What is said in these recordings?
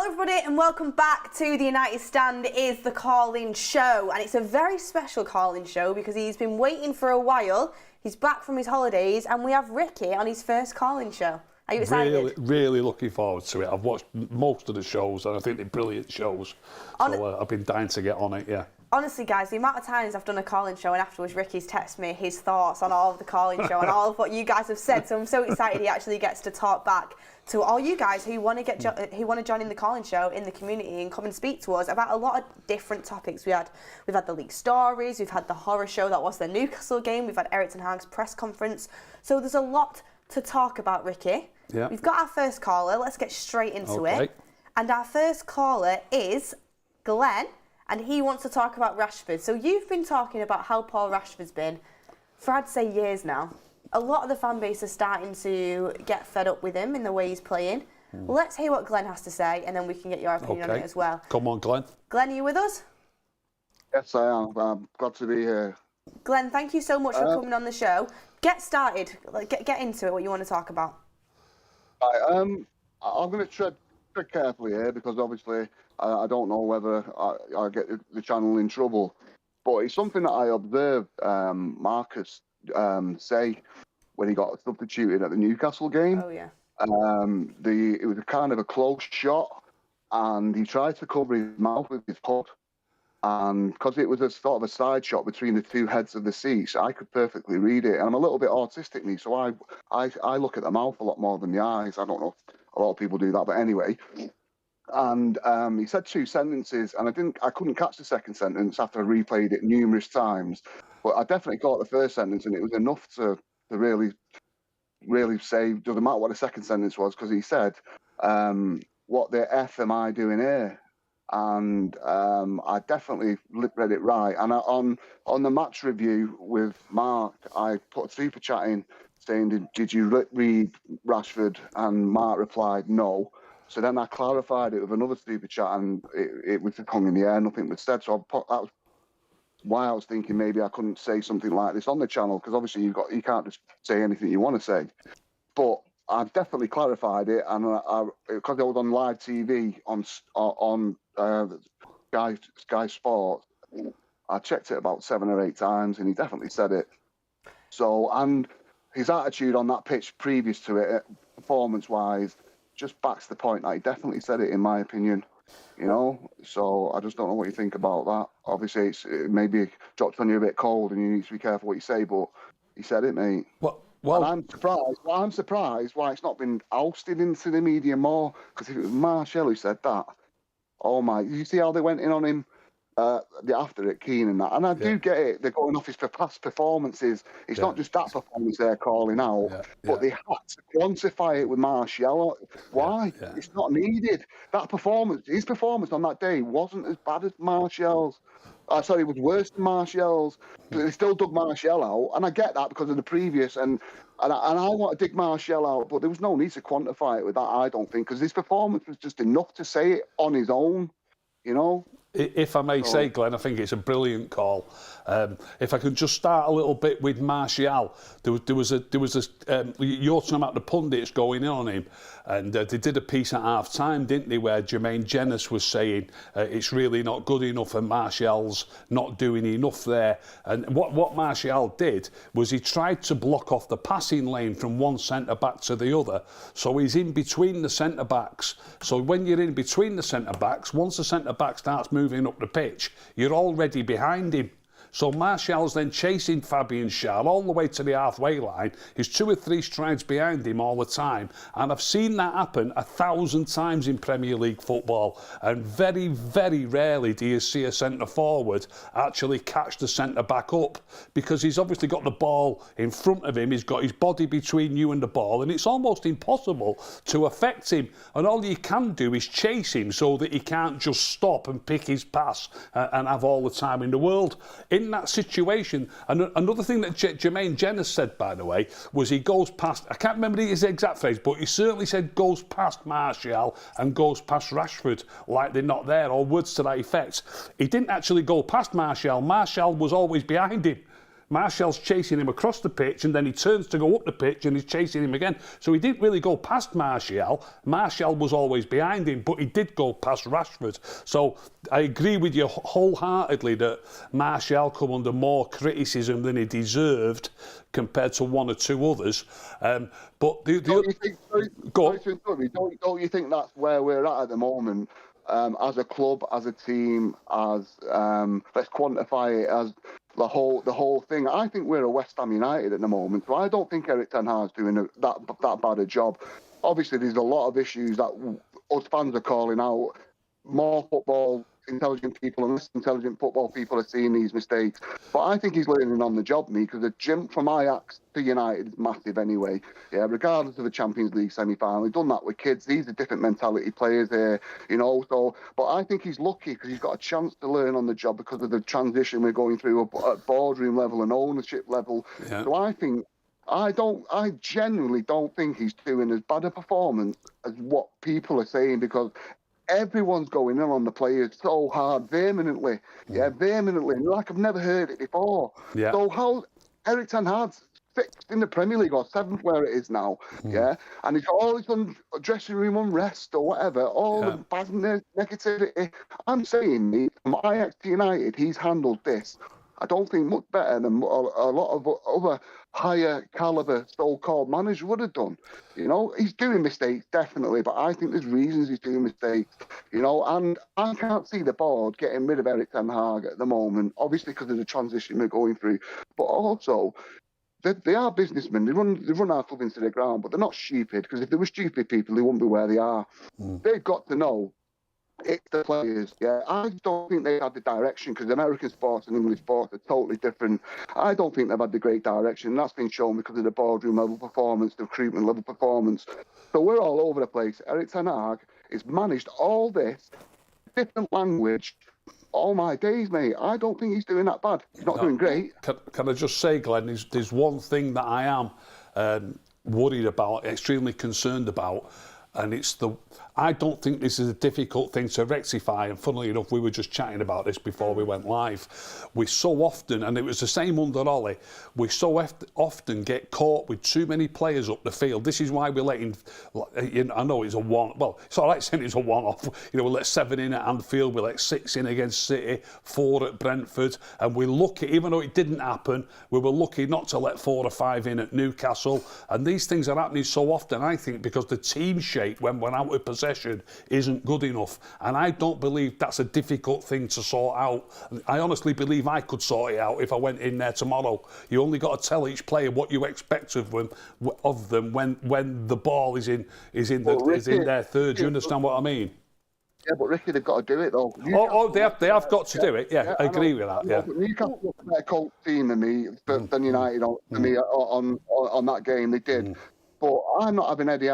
Hello everybody and welcome back to the United Stand is the call-in show, and it's a very special call-in show because he's been waiting for a while. He's back from his holidays and we have Ricky on his first call-in show. Are you excited? Really looking forward to it. I've watched most of the shows and I think they're brilliant shows. So I've been dying to get on it, yeah. Honestly, guys, the amount of times I've done a call-in show and afterwards Ricky's texted me his thoughts on all of the call-in show and all of what you guys have said. So I'm so excited he actually gets to talk back to all you guys who want to join in the call-in show in the community and come and speak to us about a lot of different topics. We've had the league stories, we've had the horror show that was the Newcastle game, we've had Eric Ten Hag's press conference. So there's a lot to talk about, Ricky. Yeah. We've got our first caller. Let's get straight into it. And our first caller is Glenn. And he wants to talk about Rashford. So you've been talking about how poor Rashford's been for, I'd say, years now. A lot of the fan base is starting to get fed up with him in the way he's playing. Let's hear what Glenn has to say, and then we can get your opinion on it as well. Come on, Glenn. Glenn, are you with us? Yes, I am. I'm glad to be here. Glenn, thank you so much for coming on the show. Get started. Get into it, what you want to talk about. Right, I'm going to tread carefully here because obviously I don't know whether I get the channel in trouble. But it's something that I observed Marcus say when he got substituted at the Newcastle game. Oh, yeah. It was a kind of a close shot, and he tried to cover his mouth with his hood. And because it was a sort of a side shot between the two heads of the seats, I could perfectly read it. And I'm a little bit autistic, me, so I look at the mouth a lot more than the eyes. I don't know if a lot of people do that, but anyway. And he said two sentences, and I couldn't catch the second sentence after I replayed it numerous times. But I definitely caught the first sentence, and it was enough to really say, doesn't matter what the second sentence was, because he said, what the F am I doing here? And I definitely read it right. And on the match review with Mark, I put a super chat in saying, did you read Rashford? And Mark replied, no. So then I clarified it with another super chat, and it was hung in the air, nothing was said. So that was why I was thinking maybe I couldn't say something like this on the channel, because obviously you can't just say anything you want to say. But I've definitely clarified it, and because I was on live TV on Sky Sports, I checked it about 7 or 8 times, and he definitely said it. So, and his attitude on that pitch previous to it, performance-wise, just backs the point that he definitely said it, in my opinion. You know, so I just don't know what you think about that. Obviously, it maybe dropped on you a bit cold, and you need to be careful what you say. But he said it, mate. Well, and I'm surprised why it's not been ousted into the media more. Because if it was Martial who said that, oh my! You see how they went in on him after it, Keane and that. And I do get it. They're going off his past performances. It's not just that performance they're calling out, but they had to quantify it with Martial. Why? It's not needed. That performance, his performance on that day wasn't as bad as Martial's. Sorry, it was worse than Martial's. But they still dug Martial out, and I get that because of the previous. And I want to dig Martial out, but there was no need to quantify it with that. I don't think, because his performance was just enough to say it on his own. You know. If I may say, Glenn, I think it's a brilliant call. If I could just start a little bit with Martial, there was a you're talking about the pundits going in on him, and they did a piece at half time, didn't they, where Jermaine Jenas was saying it's really not good enough and Martial's not doing enough there. And what Martial did was he tried to block off the passing lane from one centre back to the other, so he's in between the centre backs. So when you're in between the centre backs, once the centre back starts moving up the pitch, you're already behind him. So Martial's then chasing Fabian Schär all the way to the halfway line. He's 2 or 3 strides behind him all the time. And I've seen that happen 1,000 times in Premier League football. And very, very rarely do you see a centre-forward actually catch the centre-back up, because he's obviously got the ball in front of him. He's got his body between you and the ball, and it's almost impossible to affect him. And all you can do is chase him so that he can't just stop and pick his pass and have all the time in the world. In that situation, and another thing that Jermaine Jenas said, by the way, was he goes past, I can't remember his exact phrase, but he certainly said goes past Martial and goes past Rashford like they're not there, or words to that effect. He didn't actually go past Martial. Martial was always behind him. Martial's chasing him across the pitch, and then he turns to go up the pitch and he's chasing him again. So he didn't really go past Martial. Martial was always behind him, but he did go past Rashford. So I agree with you wholeheartedly that Martial come under more criticism than he deserved compared to one or two others. But don't you think that's where we're at the moment? As a club, as a team, as let's quantify it as the whole thing. I think we're a West Ham United at the moment, so I don't think Eric Ten Hag's doing that bad a job. Obviously, there's a lot of issues that us fans are calling out. More football intelligent people and less intelligent football people are seeing these mistakes. But I think he's learning on the job, because the jump from Ajax to United is massive anyway. Yeah, regardless of the Champions League semi-final, he's done that with kids. These are different mentality players here, you know. So, but I think he's lucky because he's got a chance to learn on the job because of the transition we're going through at boardroom level and ownership level. Yeah. So I genuinely don't think he's doing as bad a performance as what people are saying, because everyone's going in on the players so hard, vehemently, like I've never heard it before. Yeah. So how Eric Ten Hag's sixth in the Premier League or seventh where it is now, and it's all his dressing room unrest or whatever, all the bad negativity. I'm saying, from Ajax to United, he's handled this, I don't think, much better than a lot of other higher caliber so-called managers would have done. You know, he's doing mistakes, definitely, but I think there's reasons he's doing mistakes, you know, and I can't see the board getting rid of Eric Ten Hag at the moment, obviously because of the transition we're going through, but also they are businessmen. They run our club into the ground, but they're not stupid, because if they were stupid people, they wouldn't be where they are. They've got to know it's the players, I don't think they had the direction, because American sports and English sports are totally different. I don't think they've had the great direction, and that's been shown because of the boardroom level performance, the recruitment level performance. So we're all over the place. Eric Ten Hag has managed all this, different language. Oh my days, mate, I don't think he's doing that bad. He's not doing great. Can I just say, Glenn, there's one thing that I am worried about, extremely concerned about, and it's I don't think this is a difficult thing to rectify, and funnily enough, we were just chatting about this before we went live. We so often, and it was the same under Ollie, we so often get caught with too many players up the field. This is why we're letting, I know it's it's all right saying it's a one-off. You know, we let 7 in at Anfield, we let 6 in against City, 4 at Brentford, and we're lucky, even though it didn't happen, we were lucky not to let 4 or 5 in at Newcastle. And these things are happening so often, I think, because the team shape when we're out of possession isn't good enough, and I don't believe that's a difficult thing to sort out. I honestly believe I could sort it out if I went in there tomorrow. You only got to tell each player what you expect of them when the ball is in their third. Do you understand what I mean? Yeah, but Ricky, they've got to do it though. They have got to do it. Yeah, I agree with that. Yeah, Newcastle was a better coach team than me, than United on that game. They did. But I'm not having Eddie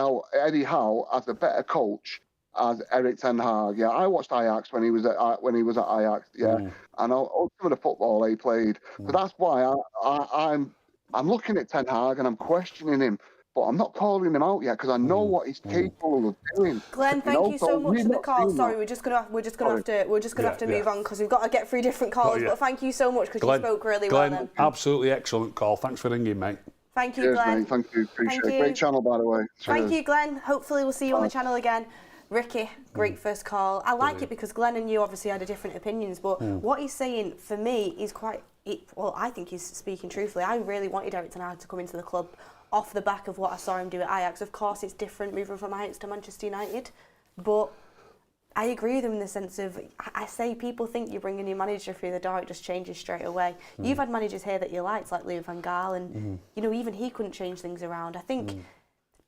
Howe as a better coach as Eric Ten Hag. Yeah, I watched Ajax when he was at Ajax. Yeah, and some of the football he played. So that's why I'm looking at Ten Hag and I'm questioning him. But I'm not calling him out yet because I know what he's capable of doing. Glenn, thank you so much for the call. Sorry, we're just gonna have to move on because we've got to get through different calls. But thank you so much because you spoke really well. Then. Absolutely excellent call. Thanks for ringing, mate. Thank you, Glenn. Mate. Thank you. Appreciate it. Great channel, by the way. Thank you, Glenn. Hopefully we'll see you on the channel again. Ricky, great first call. I like it because Glenn and you obviously had different opinions, but what he's saying, for me, is I think he's speaking truthfully. I really wanted Eric Ten Hag to come into the club off the back of what I saw him do at Ajax. Of course, it's different moving from Ajax to Manchester United, but I agree with him in the sense of, I say people think you bring a new manager through the door, it just changes straight away. You've had managers here that you liked, like Louis van Gaal, and you know, even he couldn't change things around. I think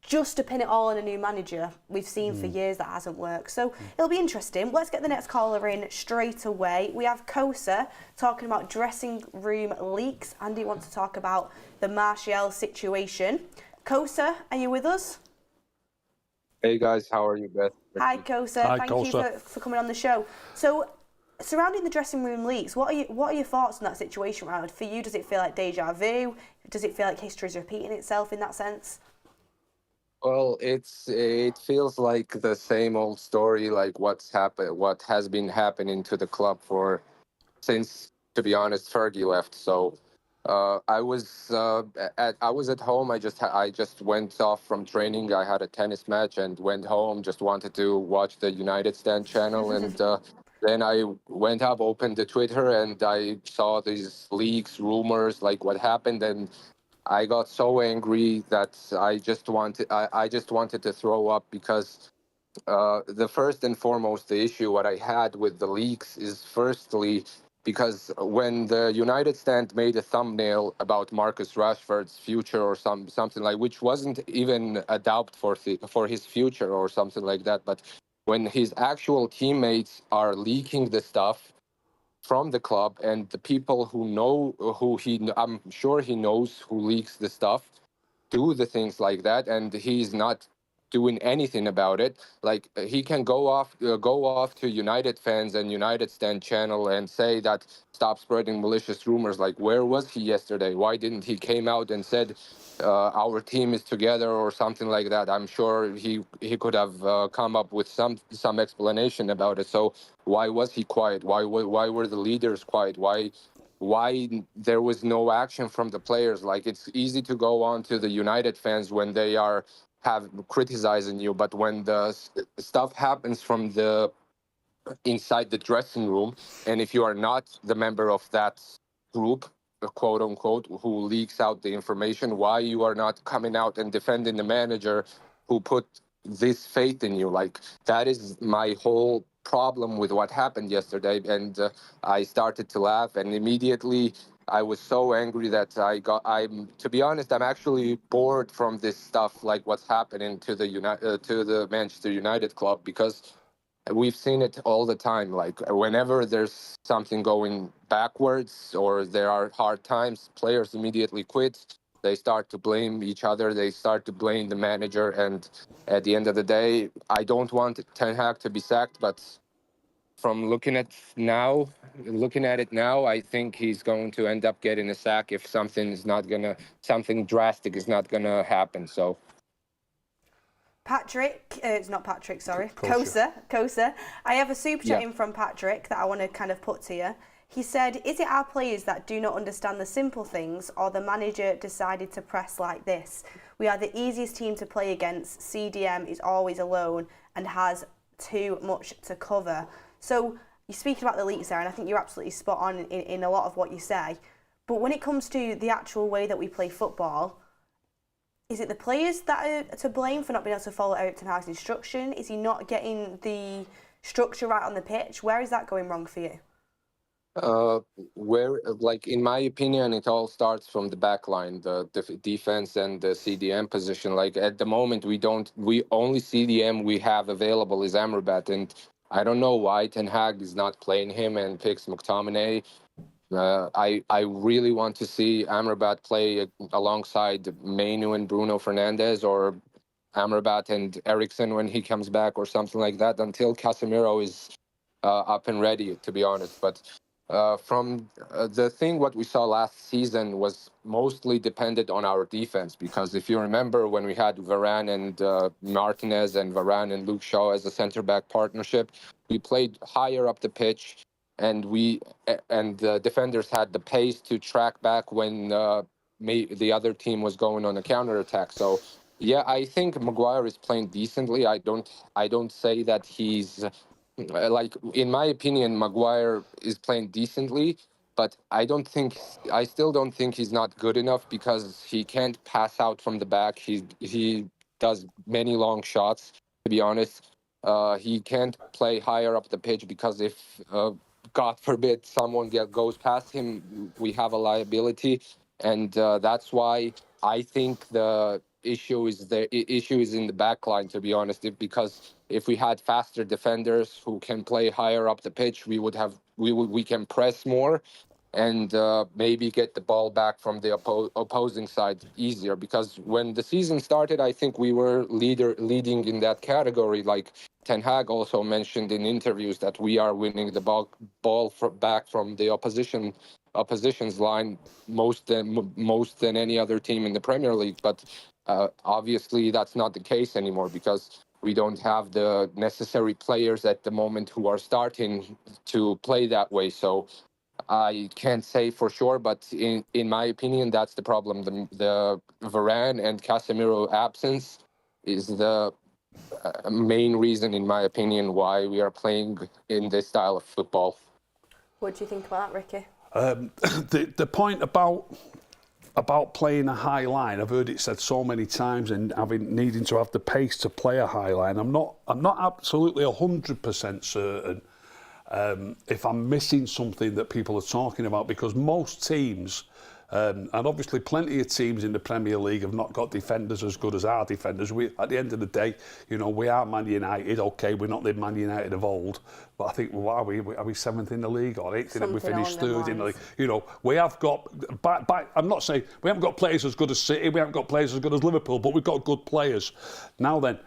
just to pin it all on a new manager, we've seen for years that hasn't worked. So it'll be interesting. Let's get the next caller in straight away. We have Kosa talking about dressing room leaks. Andy wants to talk about the Martial situation. Kosa, are you with us? Hey guys, how are you, Beth? Hi, Kosa. Thank you for coming on the show. So, surrounding the dressing room leaks, what are your thoughts on that situation, Rashford? For you, does it feel like deja vu? Does it feel like history is repeating itself in that sense? Well, it feels like the same old story, like what has been happening to the club since, to be honest, Fergie left. So I was at home. I just went off from training. I had a tennis match and went home. Just wanted to watch the United Stand channel, and then I went up, opened the Twitter, and I saw these leaks, rumors, like what happened, and I got so angry that I just wanted to throw up because the first and foremost, the issue what I had with the leaks is firstly because when the United Stand made a thumbnail about Marcus Rashford's future or something like, which wasn't even a doubt for his future or something like that, but when his actual teammates are leaking the stuff from the club and the people who know I'm sure he knows who leaks the stuff do the things like that, and he's not doing anything about it. Like he can go off to United fans and United Stand channel and say that stop spreading malicious rumors. Like where was he yesterday? Why didn't he came out and said our team is together or something like that? I'm sure he could have come up with some explanation about it. So why was he quiet? Why were the leaders quiet? Why there was no action from the players? Like it's easy to go on to the United fans when they are have criticizing you, but when the stuff happens from the inside the dressing room, and if you are not the member of that group, quote unquote, who leaks out the information, why you are not coming out and defending the manager who put this faith in you? Like that is my whole problem with what happened yesterday. And I started to laugh, and immediately I was so angry that I'm to be honest, I'm actually bored from this stuff, like what's happening to the Manchester United club, because we've seen it all the time. Like whenever there's something going backwards or there are hard times, players immediately quit. They start to blame each other. They start to blame the manager. And at the end of the day, I don't want Ten Hag to be sacked, but from looking at it now, I think he's going to end up getting a sack if something drastic is not gonna happen. So Patrick, it's not Patrick, sorry, Kosa. Kosa. I have a super chat Yeah. in from Patrick that I want to kind of put to you. He said, is it our players that do not understand the simple things, or the manager decided to press like this? We are the easiest team to play against. CDM is always alone and has too much to cover. So you're speaking about the leaks there, and I think you're absolutely spot on in a lot of what you say. But when it comes to the actual way that we play football, is it the players that are to blame for not being able to follow Eric Ten Hag's instruction? Is he not getting the structure right on the pitch? Where is that going wrong for you? Where, like in my opinion, it all starts from the back line, the defense and the CDM position. Like at the moment, we only CDM we have available is Amrabat, and I don't know why Ten Hag is not playing him and picks McTominay. I really want to see Amrabat play alongside Mainu and Bruno Fernandes, or Amrabat and Ericsson when he comes back, or something like that, until Casemiro is up and ready, to be honest. But from the thing what we saw last season was mostly dependent on our defense, because if you remember when we had Varane and Martinez and Varane and Luke Shaw as a center back partnership, we played higher up the pitch, and the defenders had the pace to track back when the other team was going on a counter attack. So yeah, I think Maguire is playing decently. I don't say that he's like, in my opinion, Maguire is playing decently, but I still don't think he's not good enough, because he can't pass out from the back. He does many long shots. To be honest, he can't play higher up the pitch, because if God forbid someone goes past him, we have a liability, and that's why I think the issue is in the back line, to be honest. Because if we had faster defenders who can play higher up the pitch, we can press more, and maybe get the ball back from the opposing side easier. Because when the season started, I think we were leading in that category. Like Ten Hag also mentioned in interviews that we are winning the ball back from the opposition's line most than any other team in the Premier League. But obviously that's not the case anymore, because we don't have the necessary players at the moment who are starting to play that way. So I can't say for sure, but in my opinion, that's the problem. The Varane and Casemiro absence is the main reason, in my opinion, why we are playing in this style of football. What do you think about that, Ricky? The point about playing a high line, I've heard it said so many times, and needing to have the pace to play a high line. I'm not absolutely 100% certain if I'm missing something that people are talking about, because most teams, and obviously plenty of teams in the Premier League have not got defenders as good as our defenders. At the end of the day, we are Man United. Okay, we're not the Man United of old, but I think, are we seventh in the league or eighth? We finished third in the league. We have got. I'm not saying we haven't got players as good as City. We haven't got players as good as Liverpool, but we've got good players. Now then,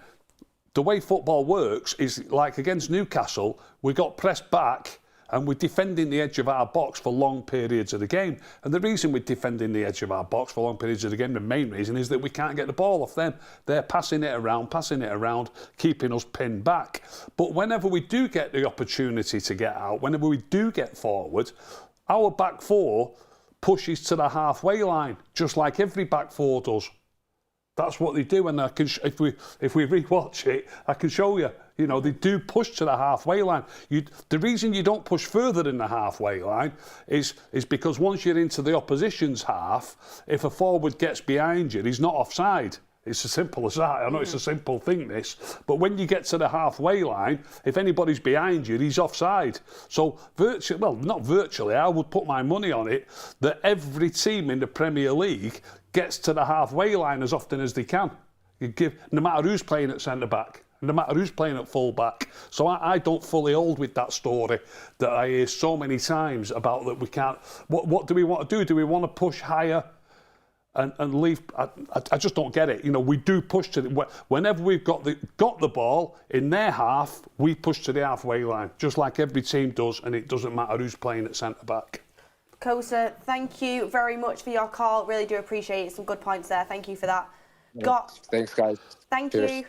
the way football works is like against Newcastle, we got pressed back and we're defending the edge of our box for long periods of the game. And the reason we're defending the edge of our box for long periods of the game, the main reason, is that we can't get the ball off them. They're passing it around, keeping us pinned back. But whenever we do get the opportunity to get out, whenever we do get forward, our back four pushes to the halfway line, just like every back four does. That's what they do, and if we rewatch it, I can show you. They do push to the halfway line. The reason you don't push further than the halfway line is because once you're into the opposition's half, if a forward gets behind you, he's not offside. It's as simple as that. I know it's a simple thing, this, but when you get to the halfway line, if anybody's behind you, he's offside. So not virtually, I would put my money on it that every team in the Premier League gets to the halfway line as often as they can. No matter who's playing at centre-back, no matter who's playing at full-back. So I don't fully hold with that story that I hear so many times about that we can't... What do we want to do? Do we want to push higher and leave? I just don't get it. We do push to whenever we've got the ball in their half, we push to the halfway line, just like every team does, and it doesn't matter who's playing at centre-back. Kosa, thank you very much for your call. Really do appreciate it. Some good points there. Thank you for that. Thanks, guys. Thank you.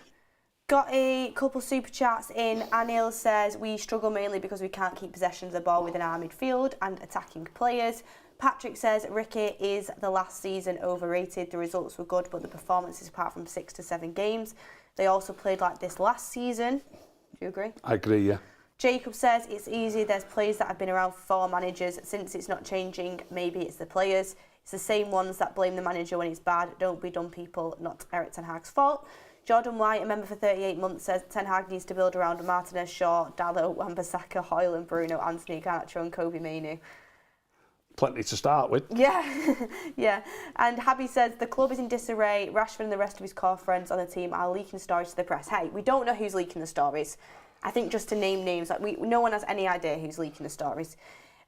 Got a couple super chats in. Anil says, we struggle mainly because we can't keep possession of the ball within our midfield and attacking players. Patrick says, Ricky, is the last season overrated? The results were good, but the performances, apart from 6 to 7 games, they also played like this last season. Do you agree? I agree, yeah. Jacob says, it's easy. There's players that have been around for 4 managers. Since it's not changing, maybe it's the players. It's the same ones that blame the manager when it's bad. Don't be dumb people, not Eric Ten Hag's fault. Jordan White, a member for 38 months, says Ten Hag needs to build around Martinez, Shaw, Dalot, Wan-Bissaka, Hoyle and Bruno, Anthony Garnacho and Kobe Mainoo. Plenty to start with. Yeah, yeah. And Habby says, the club is in disarray. Rashford and the rest of his core friends on the team are leaking stories to the press. Hey, we don't know who's leaking the stories. I think just to name names, no one has any idea who's leaking the stories.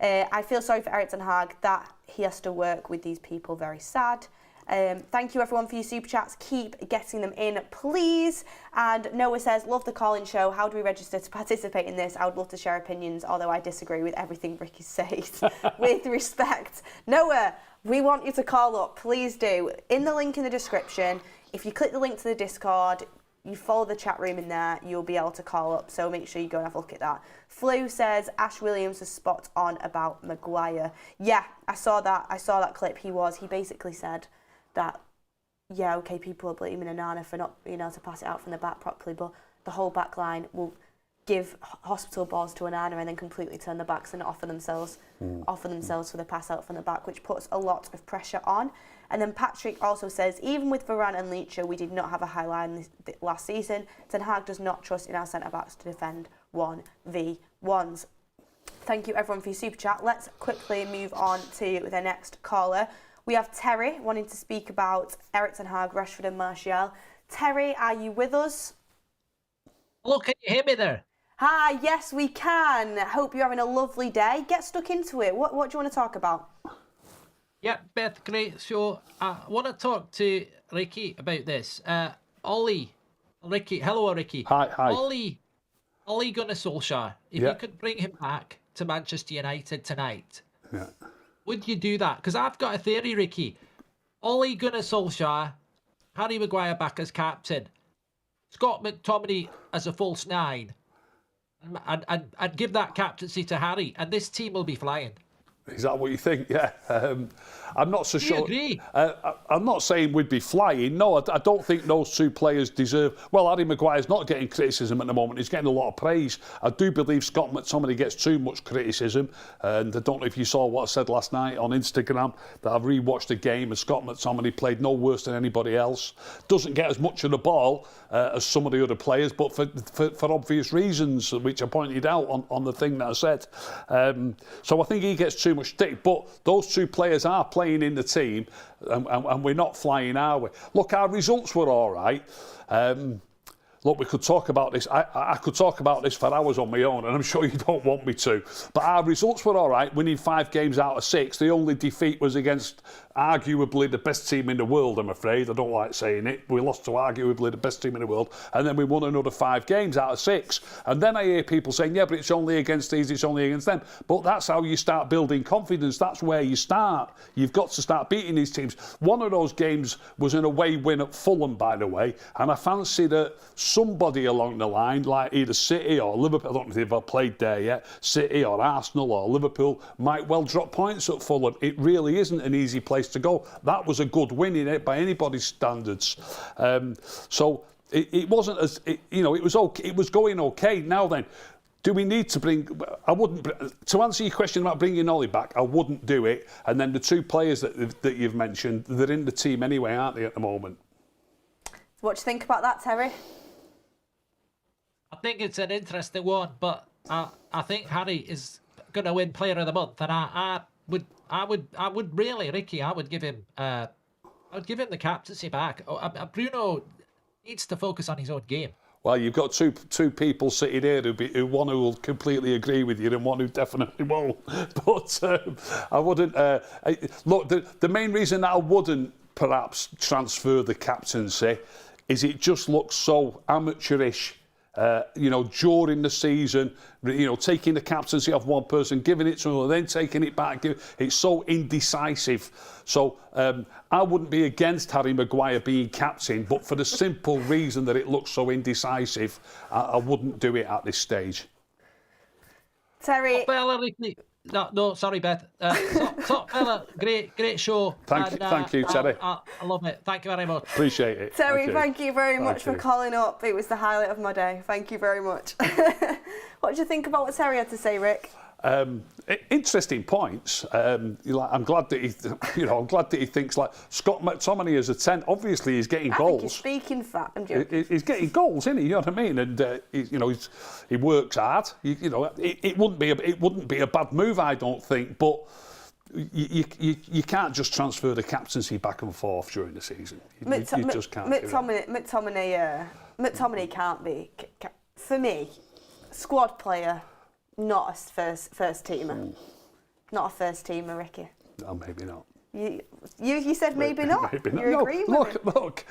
I feel sorry for Eric Ten Hag that he has to work with these people. Very sad. Thank you everyone for your super chats. Keep getting them in, please. And Noah says, love the call-in show. How do we register to participate in this? I would love to share opinions, although I disagree with everything Ricky says. With respect. Noah, we want you to call up. Please do. In the link in the description, if you click the link to the Discord, you follow the chat room in there, you'll be able to call up, so make sure you go and have a look at that. Flu says, Ash Williams is spot on about Maguire. Yeah, I saw that clip. He basically said that, yeah, okay, people are blaming Onana for not being able to pass it out from the back properly, but the whole back line will give hospital balls to Onana and then completely turn the backs and offer themselves for the pass out from the back, which puts a lot of pressure on. And then Patrick also says, even with Varane and Leach, we did not have a high line last season. Ten Hag does not trust in our centre-backs to defend 1v1s. Thank you everyone for your super chat. Let's quickly move on to the next caller. We have Terry wanting to speak about Eric Ten Hag, Rashford and Martial. Terry, are you with us? Hello, can you hear me there? Hi, yes we can. Hope you're having a lovely day. Get stuck into it. What do you want to talk about? Yeah, Beth, great show. I want to talk to Ricky about this. Ricky, hello Ricky. Hi. Ole Gunnar Solskjaer, if you could bring him back to Manchester United tonight, would you do that? Because I've got a theory, Ricky. Ole Gunnar Solskjaer, Harry Maguire back as captain, Scott McTominay as a false 9, and give that captaincy to Harry, and this team will be flying. Is that what you think? Yeah. I'm not so sure. Agree? I'm not saying we'd be flying. No, I don't think those two players deserve... Well, Harry Maguire's not getting criticism at the moment. He's getting a lot of praise. I do believe Scott McTominay gets too much criticism. And I don't know if you saw what I said last night on Instagram, that I've rewatched the game and Scott McTominay played no worse than anybody else. Doesn't get as much of the ball as some of the other players, but for obvious reasons, which I pointed out on the thing that I said. So I think he gets too much stick. But those two players are playing in the team, and we're not flying, are we? Look, our results were all right. Look, we could talk about this. I could talk about this for hours on my own, and I'm sure you don't want me to. But our results were all right, winning 5 games out of 6. The only defeat was against arguably the best team in the world, I'm afraid. I don't like saying it. We lost to arguably the best team in the world, and then we won another 5 games out of 6. And then I hear people saying, yeah, but it's only against these, it's only against them. But that's how you start building confidence. That's where you start. You've got to start beating these teams. One of those games was an away win at Fulham, by the way, and I fancy that somebody along the line, like either City or Liverpool, I don't know if they've played there yet, City or Arsenal or Liverpool, might well drop points at Fulham. It really isn't an easy place to go. That was a good win in it by anybody's standards. So it wasn't as, it was okay. It was going okay. Now then, do we need to bring... I wouldn't... To answer your question about bringing Ollie back, I wouldn't do it. And then the two players that you've mentioned, they're in the team anyway, aren't they, at the moment? What do you think about that, Terry? I think it's an interesting one, but I think Harry is going to win Player of the Month, and I would really, Ricky, I would give him the captaincy back. Bruno needs to focus on his own game. Well, you've got two people sitting here who one who will completely agree with you and one who definitely won't. But I wouldn't. Look, the main reason that I wouldn't perhaps transfer the captaincy is it just looks so amateurish. During the season, taking the captaincy off one person, giving it to another, then taking it back. It's so indecisive. So I wouldn't be against Harry Maguire being captain, but for the simple reason that it looks so indecisive, I wouldn't do it at this stage. Terry. No, sorry, Beth. Top fella, great show. Thank you, Terry. I love it. Thank you very much. Appreciate it. Terry, thank you very much for calling up. It was the highlight of my day. Thank you very much. What do you think about what Terry had to say, Rick? Interesting points. I'm glad that he thinks like Scott McTominay as a 10. Obviously, he's getting goals. He's speaking fat. I'm joking. He's getting goals, isn't he? You know what I mean? And he works hard. It wouldn't be a bad move, I don't think. But you can't just transfer the captaincy back and forth during the season. You just can't. McTominay can't be, for me, squad player. Not a first teamer. Not a first teamer, Ricky. No, maybe not. You said maybe not. Maybe not. You agree with him? Look.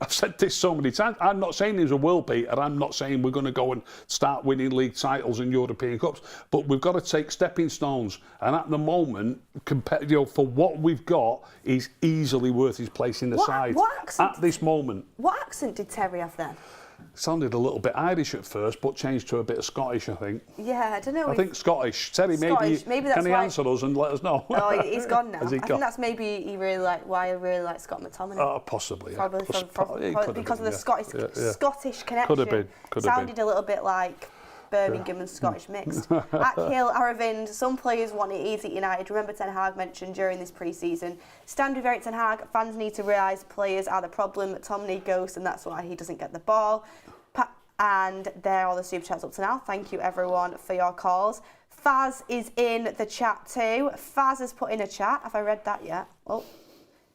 I've said this so many times. I'm not saying he's a world beater. I'm not saying we're going to go and start winning league titles and European Cups. But we've got to take stepping stones. And at the moment, for what we've got, he's easily worth his place in the side. At this moment. What accent did Terry have then? Sounded a little bit Irish at first, but changed to a bit of Scottish, I think. Yeah, I don't know. I think Scottish. Terry, maybe that's can he answer us and let us know? Oh, he's gone now. I think that's maybe why I really like Scott McTominay. Oh, possibly. Probably because of the Scottish connection. Could have been. Sounded a little bit like Birmingham and Scottish mixed. At Hill Aravind, some players want it easy at United. Remember Ten Hag mentioned during this pre-season. Stand with Eric Ten Hag, fans need to realise players are the problem. McTominay goes and that's why he doesn't get the ball. And there are the super chats up to now. Thank you everyone for your calls. Faz is in the chat too. Faz has put in a chat. Have I read that yet? Oh,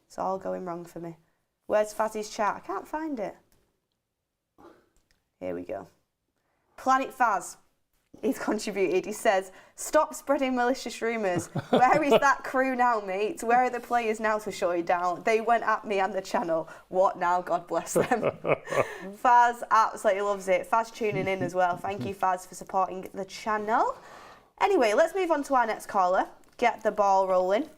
it's all going wrong for me. Where's Faz's chat? I can't find it. Here we go. Planet Faz, he's contributed. He says, stop spreading malicious rumours. Where is that crew now, mate? Where are the players now to shut it down? They went at me and the channel. What now? God bless them. Faz absolutely loves it. Faz tuning in as well. Thank you, Faz, for supporting the channel. Anyway, let's move on to our next caller. Get the ball rolling.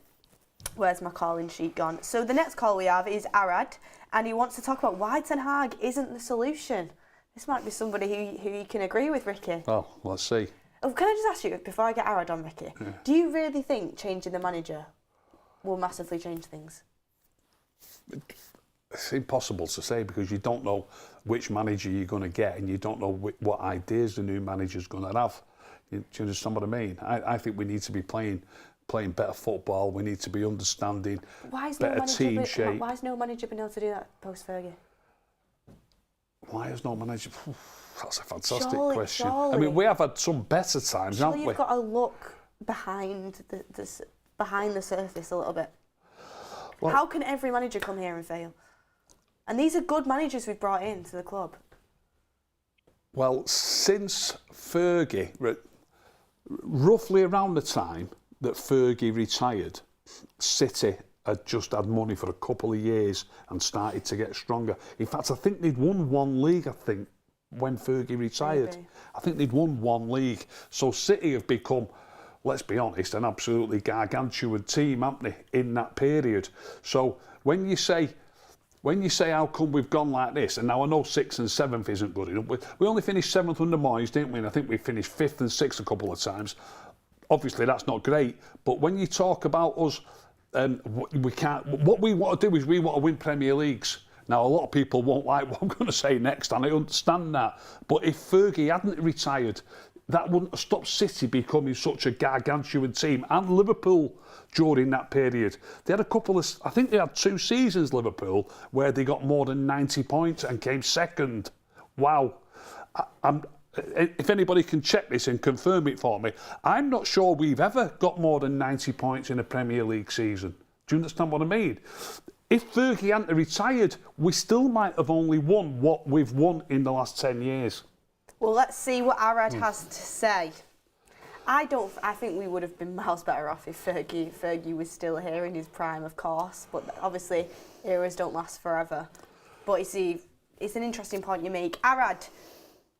Where's my calling sheet gone? So the next call we have is Arad, and he wants to talk about why Ten Hag isn't the solution. This might be somebody who you can agree with, Ricky. Oh, let's see. Oh, can I just ask you, before I get Arad on, Ricky, do you really think changing the manager will massively change things? It's impossible to say because you don't know which manager you're going to get and you don't know what ideas the new manager's going to have. Do you understand what I mean? I think we need to be playing better football. We need to be understanding better team shape. Why has no manager been able to do that post-Fergie? Why has no manager... That's a fantastic question. Surely. I mean, we have had some better times, haven't we? You've got to look behind the surface a little bit. Well, how can every manager come here and fail? And these are good managers we've brought into the club. Well, since Fergie, roughly around the time that Fergie retired, City had just had money for a couple of years and started to get stronger. In fact, I think they'd won one league, when Fergie retired. Maybe. I think they'd won one league. So City have become, let's be honest, an absolutely gargantuan team, haven't they, in that period. So when you say how come we've gone like this, and now I know 6th and 7th isn't good enough. We only finished 7th under Moyes, didn't we? And I think we finished 5th and 6th a couple of times. Obviously, that's not great. But when you talk about us, we can't. What we want to do is we want to win Premier Leagues. Now, a lot of people won't like what I'm going to say next, and I understand that. But if Fergie hadn't retired, that wouldn't have stopped City becoming such a gargantuan team, and Liverpool during that period. They had I think they had 2 seasons, Liverpool, where they got more than 90 points and came second. Wow. If anybody can check this and confirm it for me, I'm not sure we've ever got more than 90 points in a Premier League season. Do you understand what I mean? If Fergie hadn't retired, we still might have only won what we've won in the last 10 years. Well, let's see what Arad has to say. I think we would have been miles better off if Fergie was still here in his prime, of course. But obviously, eras don't last forever. But you see, it's an interesting point you make. Arad,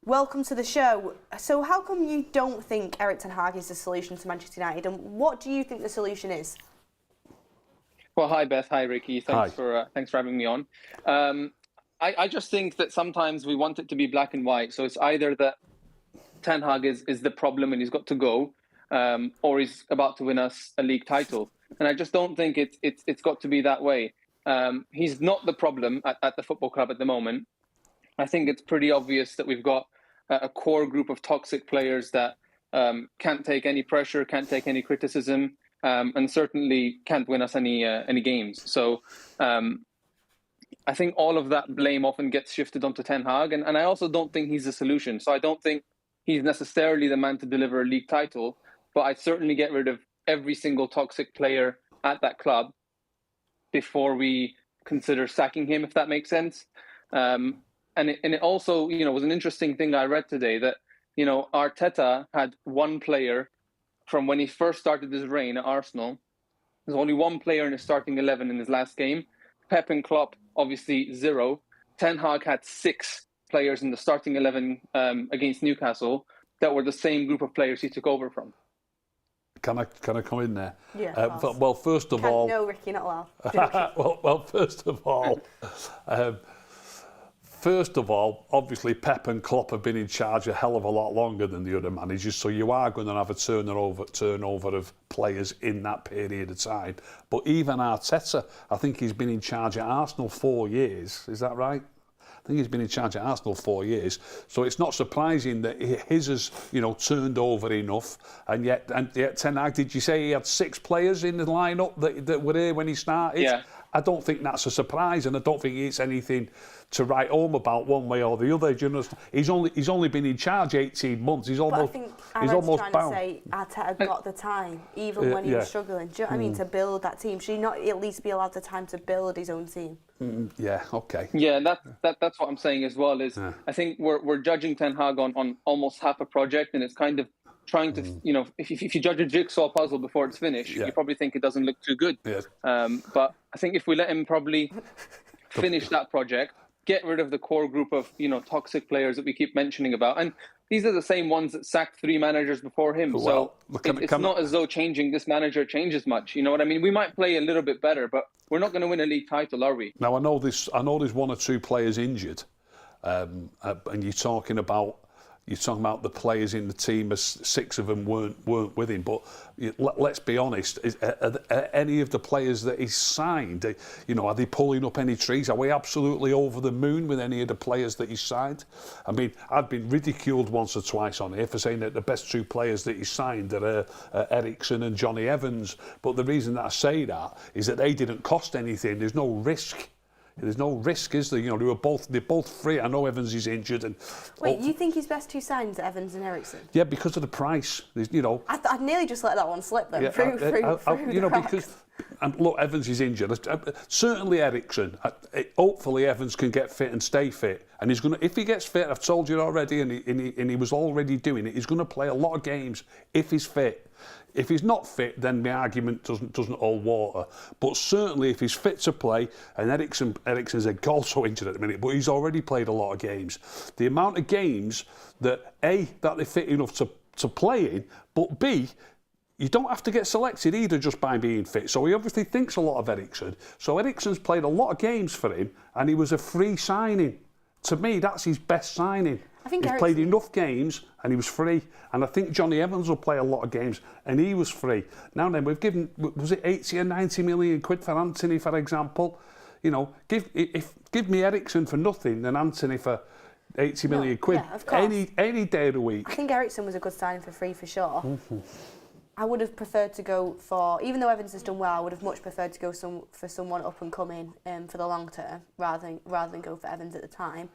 welcome to the show. So how come you don't think Erik ten Hag is the solution to Manchester United? And what do you think the solution is? Well, hi Beth, hi Ricky. Thanks for having me on. I just think that sometimes we want it to be black and white. So it's either that Ten Hag is the problem and he's got to go, or he's about to win us a league title. And I just don't think it's got to be that way. He's not the problem at the football club at the moment. I think it's pretty obvious that we've got a core group of toxic players that can't take any pressure, can't take any criticism. And certainly can't win us any games. So I think all of that blame often gets shifted onto Ten Hag. And I also don't think he's the solution. So I don't think he's necessarily the man to deliver a league title. But I'd certainly get rid of every single toxic player at that club before we consider sacking him, if that makes sense. And it also, was an interesting thing I read today that, Arteta had one player from when he first started his reign at Arsenal. There's only one player in his starting 11 in his last game. Pep and Klopp, obviously 0. Ten Hag had 6 players in the starting 11 against Newcastle that were the same group of players he took over from. Can I come in there? Yeah. Well, first of all... No, Ricky, not allowed. well, first of all... First of all, obviously Pep and Klopp have been in charge a hell of a lot longer than the other managers, so you are going to have a turnover of players in that period of time. But even Arteta, I think he's been in charge at Arsenal 4 years. Is that right? I think he's been in charge at Arsenal 4 years, so it's not surprising that his has, turned over enough. And yet Ten Hag, did you say he had 6 players in the lineup that were here when he started? Yeah. I don't think that's a surprise, and I don't think it's anything to write home about one way or the other. He's only been in charge 18 months. He's almost trying bound. to say Arteta got the time, even when he was struggling. Do you know what I mean? To build that team, should he not at least be allowed the time to build his own team? Yeah. Okay. Yeah, that's what I'm saying as well. I think we're judging Ten Hag on almost half a project, and it's kind of trying to, if you judge a jigsaw puzzle before it's finished, you probably think it doesn't look too good. Yeah. But I think if we let him probably finish that project, get rid of the core group of, toxic players that we keep mentioning about. And these are the same ones that sacked 3 managers before him. Well, so it's not as though changing this manager changes much. You know what I mean? We might play a little bit better, but we're not going to win a league title, are we? Now, I know there's 1 or 2 players injured. And you're talking about, you're talking about the players in the team, as 6 of them weren't with him. But let's be honest, are any of the players that he's signed, are they pulling up any trees? Are we absolutely over the moon with any of the players that he's signed? I mean, I've been ridiculed once or twice on here for saying that the best 2 players that he's signed are Eriksen and Johnny Evans. But the reason that I say that is that they didn't cost anything. There's no risk. There's no risk, is there? They're both free. I know Evans is injured. And wait, you think his best 2 signs are Evans and Eriksen? Yeah, because of the price. I'd nearly just let that one slip then. Because look, Evans is injured. Certainly Eriksen. Hopefully Evans can get fit and stay fit. And he's going to, if he gets fit, I've told you already, and he was already doing it. He's going to play a lot of games if he's fit. If he's not fit, then my argument doesn't hold water. But certainly, if he's fit to play, and Eriksen's also injured at the minute, but he's already played a lot of games. The amount of games that that they're fit enough to play in, but B, you don't have to get selected either just by being fit. So he obviously thinks a lot of Eriksen. So Eriksen's played a lot of games for him, and he was a free signing. To me, that's his best signing. He's played enough games and he was free. And I think Johnny Evans will play a lot of games and he was free. Now then, we've given, was it 80 or 90 million quid for Anthony, for example? Give me Eriksen for nothing and Anthony for 80 million quid. Yeah, of course. Any day of the week. I think Eriksen was a good signing for free for sure. I would have preferred to go for, even though Evans has done well, I would have much preferred to go for someone up and coming for the long term rather than go for Evans at the time.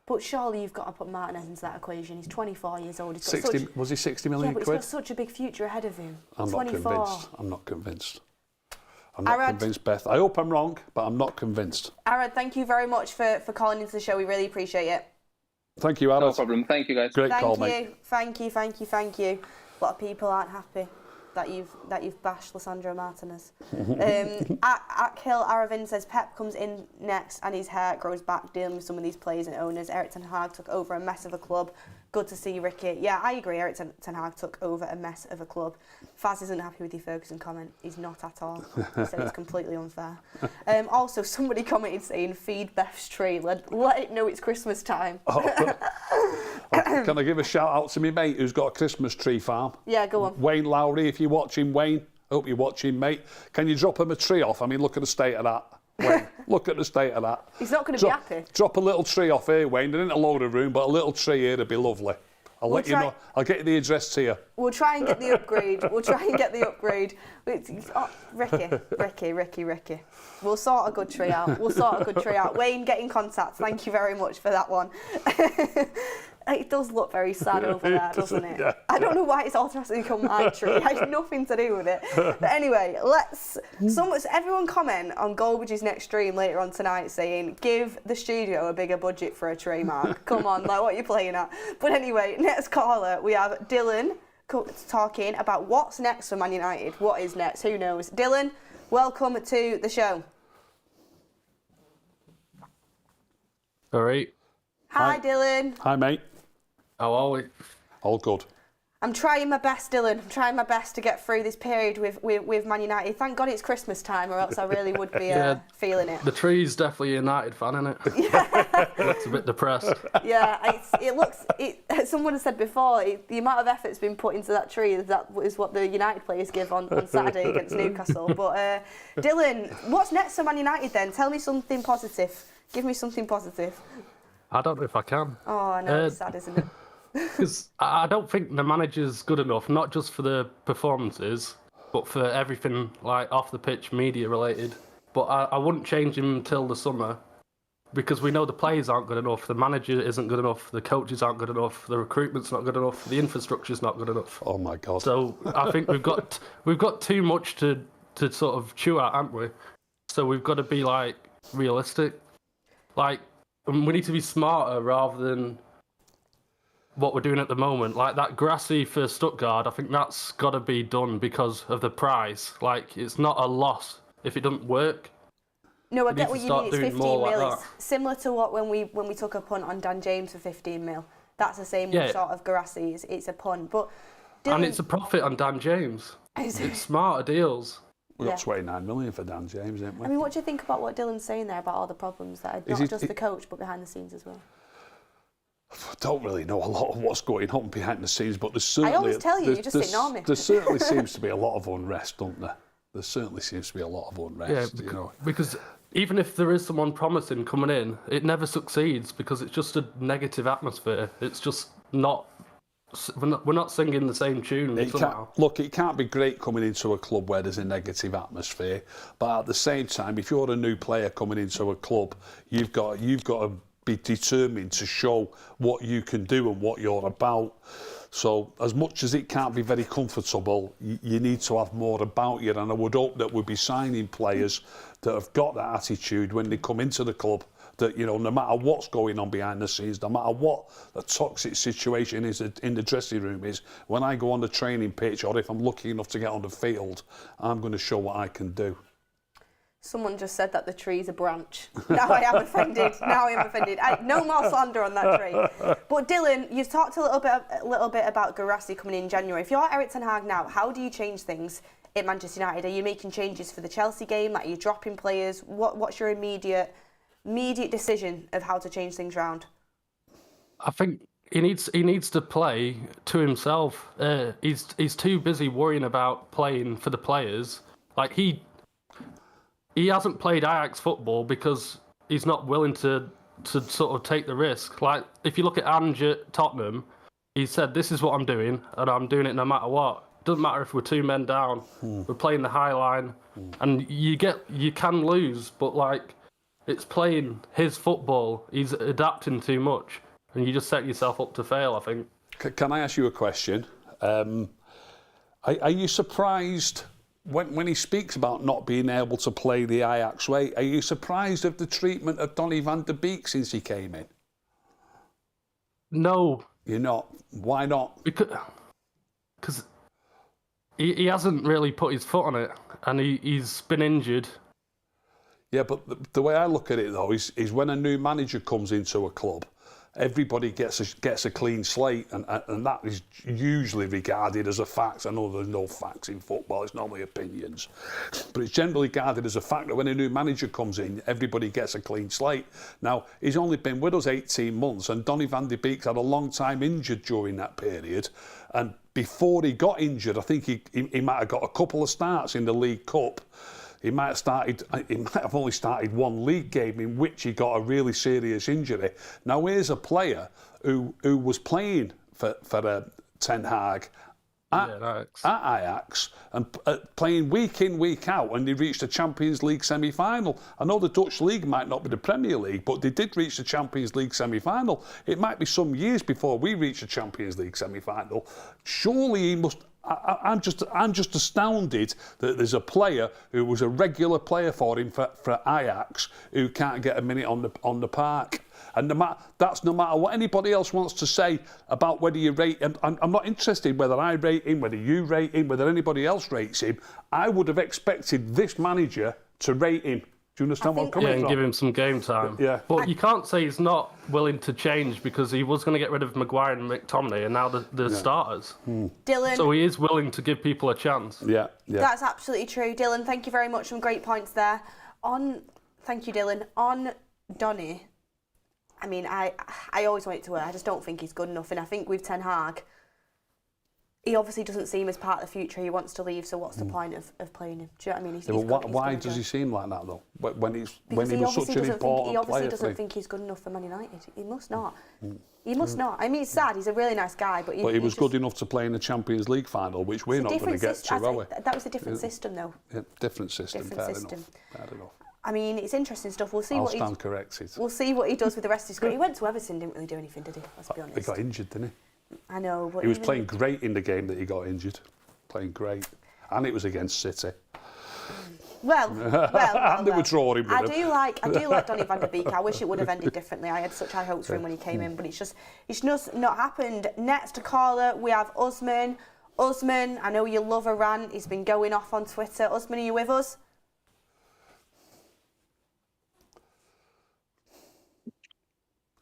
But surely you've got to put Martinez into that equation. He's 24 years old. He's got was he 60 million quid? Quid? He's got such a big future ahead of him. I'm 24. not convinced. I'm not convinced, Beth. I hope I'm wrong, but I'm not convinced. Arad, thank you very much for calling into the show. We really appreciate it. Thank you, Arad. No problem. Thank you, guys. Great call, mate. Thank you. A lot of people aren't happy that you've bashed Lisandro Martinez. At Kill Aravin says Pep comes in next and his hair grows back dealing with some of these players and owners. Erik ten Hag took over a mess of a club. Good to see Ricky. Yeah, I agree. Erik ten Hag took over a mess of a club. Faz isn't happy with your Ferguson comment. He's not at all. He said it's completely unfair. Also, somebody commented saying, feed Beth's tree. Let it know it's Christmas time. Can I give a shout out to me mate who's got a Christmas tree farm? Yeah, go on. Wayne Lowry, if you're watching, Wayne, hope you're watching, mate. Can you drop him a tree off? I mean, look at the state of that. Wayne, look at the state of that. He's not going to be happy. Drop a little tree off here, Wayne. There isn't a load of room, but a little tree here would be lovely. I'll let you know. I'll get you the address to you. We'll try and get the upgrade. Ricky. We'll sort a good tree out. Wayne, get in contact. Thank you very much for that one. It does look very sad over there, doesn't it? Yeah. I don't know why it's automatically become my tree. It had nothing to do with it. But anyway, everyone comment on Goldbridge's next stream later on tonight saying, give the studio a bigger budget for a tree, Mark. Come on, like what are you playing at? But anyway, next caller, we have Dylan talking about what's next for Man United. What is next? Who knows? Dylan, welcome to the show. All right. Hi, Dylan. Hi, mate. How are we? All good. I'm trying my best, Dylan. I'm trying my best to get through this period with Man United. Thank God it's Christmas time, or else I really would be feeling it. The tree's definitely a United fan, isn't it? Yeah. Looks a bit depressed. Yeah, someone has said before, the amount of effort's been put into that tree is what the United players give on Saturday against Newcastle. But Dylan, what's next for Man United then? Tell me something positive. Give me something positive. I don't know if I can. Oh, I know, it's sad, isn't it? Because I don't think the manager's good enough, not just for the performances, but for everything like off the pitch, media related. But I wouldn't change him until the summer, because we know the players aren't good enough, the manager isn't good enough, the coaches aren't good enough, the recruitment's not good enough, the infrastructure's not good enough. Oh my God! So I think we've got too much to sort of chew at, haven't we? So we've got to be like realistic, like we need to be smarter rather than what we're doing at the moment. Like that Grassy for Stuttgart, I think that's got to be done because of the price. Like it's not a loss if it doesn't work. No, I get what you mean. It's 15 mil. Like it's similar to what when we took a punt on Dan James for 15 mil. That's the same with sort of Grassy. It's a punt, but Dylan... and it's a profit on Dan James. It's smarter deals. We got 29 million for Dan James, didn't we? I mean, what do you think about what Dylan's saying there about all the problems that are not just the coach but behind the scenes as well? I don't really know a lot of what's going on behind the scenes, but there's certainly... I always tell you, you just ignore me. There certainly seems to be a lot of unrest, doesn't there? There certainly seems to be a lot of unrest, because even if there is someone promising coming in, it never succeeds because it's just a negative atmosphere. It's just not... We're not singing the same tune somehow. Look, it can't be great coming into a club where there's a negative atmosphere, but at the same time, if you're a new player coming into a club, you've got to be determined to show what you can do and what you're about. So as much as it can't be very comfortable, you need to have more about you, and I would hope that we'll be signing players that have got that attitude when they come into the club, that, you know, no matter what's going on behind the scenes, no matter what the toxic situation is in the dressing room is, when I go on the training pitch or if I'm lucky enough to get on the field, I'm going to show what I can do. Someone just said that the tree's a branch. Now I am offended. No more slander on that tree. But Dylan, you've talked a little bit about Guirassy coming in January. If you're Erik ten Hag now, how do you change things at Manchester United? Are you making changes for the Chelsea game? Like, are you dropping players? What's your immediate decision of how to change things around? I think he needs to play to himself. He's too busy worrying about playing for the players. Like, he hasn't played Ajax football because he's not willing to sort of take the risk. Like, if you look at Ange at Tottenham, he said, "This is what I'm doing, and I'm doing it no matter what. Doesn't matter if we're 2 men down. We're playing the high line, and you can lose, but like, it's playing his football. He's adapting too much, and you just set yourself up to fail, I think." Can I ask you a question? Are you surprised when he speaks about not being able to play the Ajax way? Are you surprised of the treatment of Donny van de Beek since he came in? No. You're not? Why not? Because he hasn't really put his foot on it, and he's been injured. Yeah, but the way I look at it, though, is when a new manager comes into a club, everybody gets a clean slate, and that is usually regarded as a fact. I know there's no facts in football, it's normally opinions. But it's generally regarded as a fact that when a new manager comes in, everybody gets a clean slate. Now, he's only been with us 18 months, and Donny van de Beek's had a long time injured during that period. And before he got injured, I think he might have got a couple of starts in the League Cup. He might have only started one league game in which he got a really serious injury. Now here's a player who was playing for Ten Hag at Ajax and playing week in, week out, and they reached the Champions League semi-final. I know the Dutch League might not be the Premier League, but they did reach the Champions League semi-final. It might be some years before we reach the Champions League semi-final. Surely he must... I'm just astounded that there's a player who was a regular player for him for Ajax who can't get a minute on the park. And no matter what anybody else wants to say about whether you rate him. I'm not interested whether I rate him, whether you rate him, whether anybody else rates him. I would have expected this manager to rate him. Do you understand what I'm coming from? And give him some game time. Yeah. But you can't say he's not willing to change, because he was going to get rid of Maguire and McTominay, and now the starters. Dylan. So he is willing to give people a chance. Yeah. That's absolutely true. Dylan, thank you very much. Some great points there. Thank you, Dylan. On Donny, I mean, I always want it to work. I just don't think he's good enough. And I think with Ten Hag, he obviously doesn't see him as part of the future. He wants to leave, so what's the point of playing him? Do you know what I mean? Why does he seem like that, though? When he was such an important player? He obviously doesn't think he's good enough for Man United. He must not. He must not. I mean, it's sad. He's a really nice guy, but he was good enough to play in the Champions League final, which we're not going to get to, are we? That was a different system, though. Yeah, different system. Fair enough. I mean, it's interesting stuff. We'll see I'll stand corrected. We'll see what he does with the rest of his career. He went to Everton, didn't really do anything, did he? Let's be honest. He got injured, didn't he? I know, but he was playing great in the game that he got injured. Playing great, and it was against City. Well, and they were drawing with him. I do like Donny van de Beek. I wish it would have ended differently. I had such high hopes for him when he came in, but it's just not happened. Next caller, we have Usman. Usman, I know you love a rant. He's been going off on Twitter. Usman, are you with us?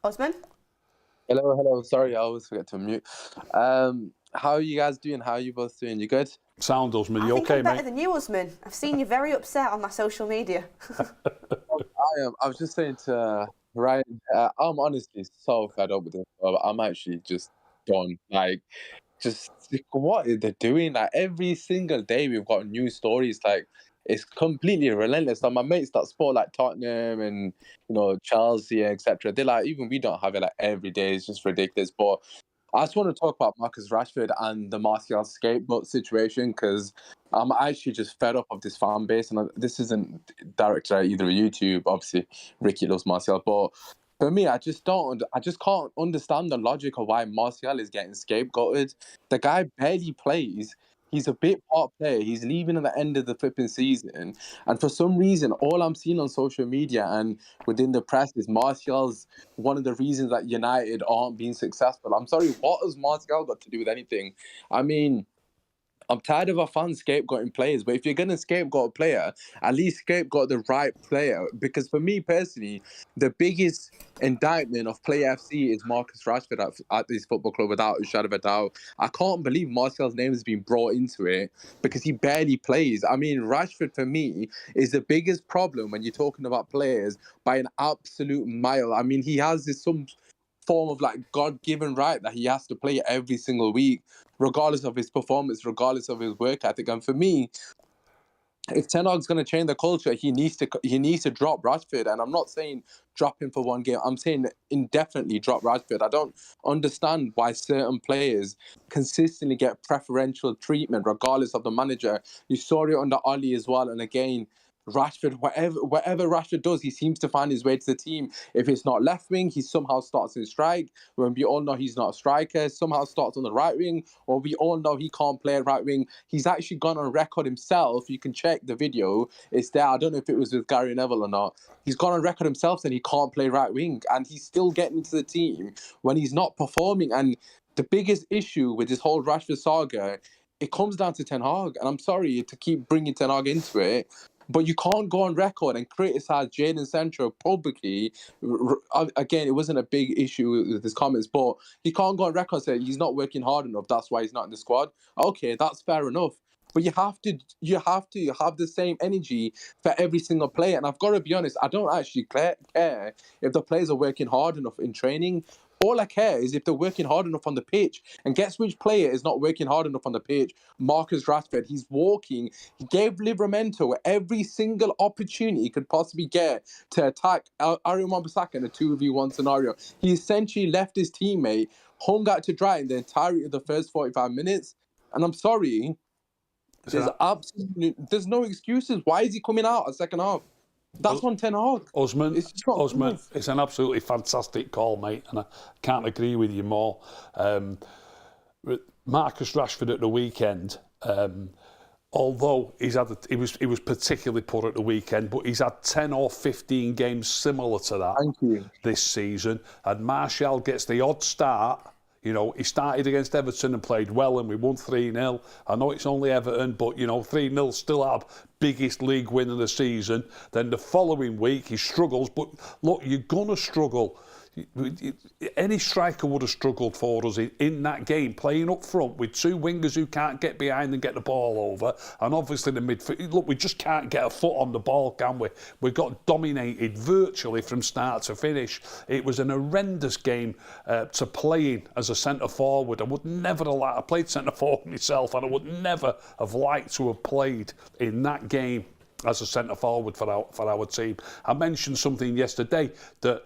Usman? Hello. Sorry, I always forget to mute. How are you guys doing? How are you both doing? You good? Sound, Usman. You I think okay, I'm better mate? than you, Usman. I've seen you very upset on my social media. I am. I was just saying to Right. I'm honestly so fed up with this. I'm actually just done. Like, just what are they doing? Like every single day we've got new stories. Like it's completely relentless. Like my mates that support like Tottenham and Chelsea, etc. They're like, even we don't have it like every day. It's just ridiculous. But I just want to talk about Marcus Rashford and the Martial scapegoat situation because I'm actually just fed up of this fan base. And this isn't directed at either of you two. Obviously, Ricky loves Martial, but for me, I just can't understand the logic of why Martial is getting scapegoated. The guy barely plays. He's a bit part player. He's leaving at the end of the flipping season. And for some reason, all I'm seeing on social media and within the press is Martial's one of the reasons that United aren't being successful. I'm sorry, what has Martial got to do with anything? I mean, I'm tired of our fans scapegoating players, but if you're going to scapegoat a player, at least scapegoat the right player. Because for me personally, the biggest indictment of Play FC is Marcus Rashford at this football club without a shadow of a doubt. I can't believe Martial's name has been brought into it because he barely plays. I mean, Rashford for me is the biggest problem when you're talking about players by an absolute mile. I mean, he has some form of like God-given right that he has to play every single week, regardless of his performance, regardless of his work ethic. And for me, if Ten Hag's going to change the culture, he needs to drop Rashford. And I'm not saying drop him for one game. I'm saying indefinitely drop Rashford. I don't understand why certain players consistently get preferential treatment, regardless of the manager. You saw it under Oli as well. And again, Rashford, whatever Rashford does, he seems to find his way to the team. If it's not left wing, he somehow starts in strike. When we all know he's not a striker, somehow starts on the right wing, or we all know he can't play right wing. He's actually gone on record himself. You can check the video. It's there. I don't know if it was with Gary Neville or not. He's gone on record himself saying he can't play right wing, and he's still getting into the team when he's not performing. And the biggest issue with this whole Rashford saga, it comes down to Ten Hag. And I'm sorry to keep bringing Ten Hag into it, but you can't go on record and criticize Jadon Sancho publicly. Again, it wasn't a big issue with his comments, but he can't go on record and say he's not working hard enough. That's why he's not in the squad. Okay, that's fair enough. But you have to have the same energy for every single player. And I've got to be honest, I don't actually care if the players are working hard enough in training. All I care is if they're working hard enough on the pitch. And guess which player is not working hard enough on the pitch? Marcus Rashford. He's walking. He gave Livramento every single opportunity he could possibly get to attack Aaron Wan-Bissaka in a 2v1 scenario. He essentially left his teammate hung out to dry in the entirety of the first 45 minutes. And I'm sorry, there's no excuses. Why is he coming out at second half? That's on Ten Hag. Osman, it's an absolutely fantastic call, mate, and I can't agree with you more. Marcus Rashford at the weekend, although he was particularly poor at the weekend, but he's had 10 or 15 games similar to that this season, and Martial gets the odd start. You know, he started against Everton and played well, and we won 3-0. I know it's only Everton, but, 3-0 still our biggest league win of the season. Then the following week, he struggles. But, look, you're going to struggle. Any striker would have struggled for us in that game, playing up front with two wingers who can't get behind and get the ball over, and obviously the midfield. Look, we just can't get a foot on the ball, can we? We got dominated virtually from start to finish. It was an horrendous game to play in as a centre forward. I would never have liked. I played centre forward myself, and I would never have liked to have played in that game as a centre forward for our team. I mentioned something yesterday that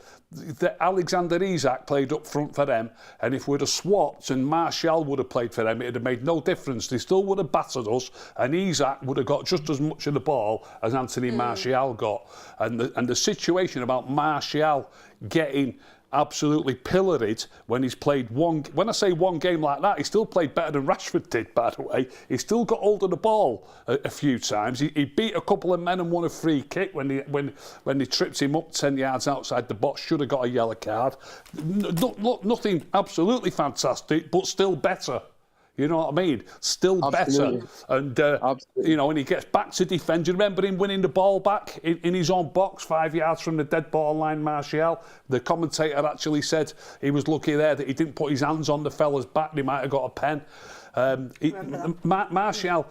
Alexander Isak played up front for them, and if we'd have swapped and Martial would have played for them, it'd have made no difference. They still would have battered us, and Isak would have got just as much of the ball as Anthony Martial got. And the situation about Martial getting absolutely pilloried when he's played when I say one game like that, he still played better than Rashford did, by the way. He still got hold of the ball a few times. He beat a couple of men and won a free kick when they tripped him up 10 yards outside the box. Should have got a yellow card. Nothing absolutely fantastic, but still better. You know what I mean? Still better. And, and he gets back to defend. You remember him winning the ball back in his own box, 5 yards from the dead ball line, Martial? The commentator actually said he was lucky there that he didn't put his hands on the fella's back. He might have got a pen. Martial,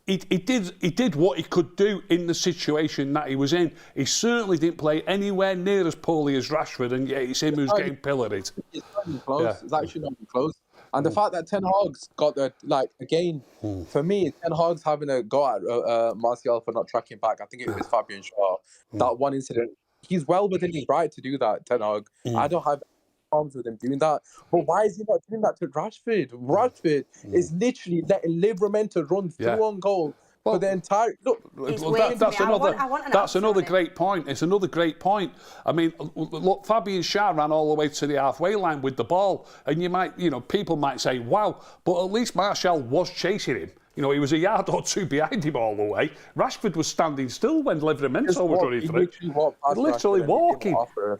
he did what he could do in the situation that he was in. He certainly didn't play anywhere near as poorly as Rashford, and yet it's him who's getting pilloried. It's not even close. Yeah. It's actually not even close. And the fact that Ten Hag's got the, again, for me, Ten Hag's having a go at Martial for not tracking back. I think it was Fabian Shaw. That one incident. He's well within his right to do that, Ten Hag. I don't have problems with him doing that. But why is he not doing that to Rashford? Rashford is literally letting Livramento run through on goal. For the entire that's another great point. It's another great point. I mean, look, Fabian Schär ran all the way to the halfway line with the ball, and people might say, "Wow," but at least Martial was chasing him. He was a yard or two behind him all the way. Rashford was standing still when Livramento was running through. Literally walking.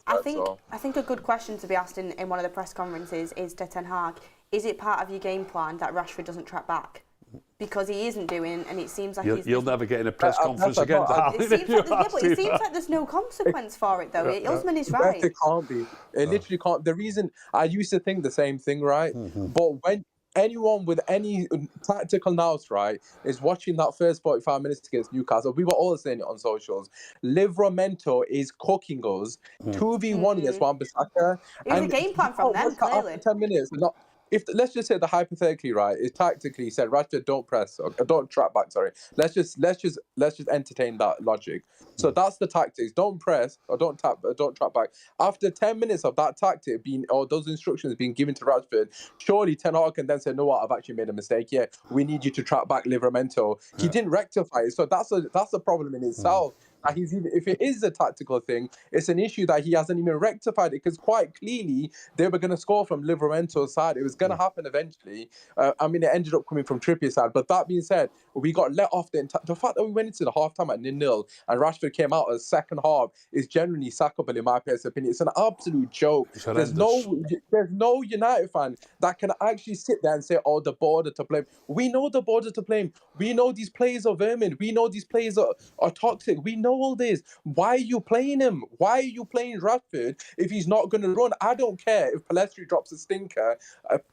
I think a good question to be asked in one of the press conferences is to Ten Hag: is it part of your game plan that Rashford doesn't track back? Because he isn't doing, and it seems like you'll never get in a press conference again. It seems like there's no consequence for it, though. Usman is right. It can't be. It literally can't. The reason I used to think the same thing, right? But when anyone with any tactical nous, right, is watching that first 45 minutes against Newcastle, we were all saying it on socials. Livramento is cooking us 2v1 against Wan-Bissaka. It was a game plan from them, clearly. After 10 minutes, if let's just say the hypothetically, right, is tactically said Rashford don't press or don't track back. Sorry, let's just entertain that logic. So that's the tactics: don't press or don't track back. After 10 minutes of that tactic or those instructions being given to Rashford, surely Ten Hag can then say, "No, what? I've actually made a mistake. Yeah, we need you to track back Livramento." He didn't rectify it, so that's a problem in itself. If it is a tactical thing, it's an issue that he hasn't even rectified it, because quite clearly they were going to score from Livramento's side. It was going to happen eventually. It ended up coming from Trippier's side. But that being said, we got let off the fact that we went into the half-time at 0-0 and Rashford came out as second half is generally sackable in my personal opinion. It's an absolute joke. There's no United fan that can actually sit there and say, "Oh, the border to blame." We know the border to blame. We know these players are vermin. We know these players are toxic. We know all this. Why are you playing him? Why are you playing Rashford if he's not going to run? I don't care if Pellistri drops a stinker.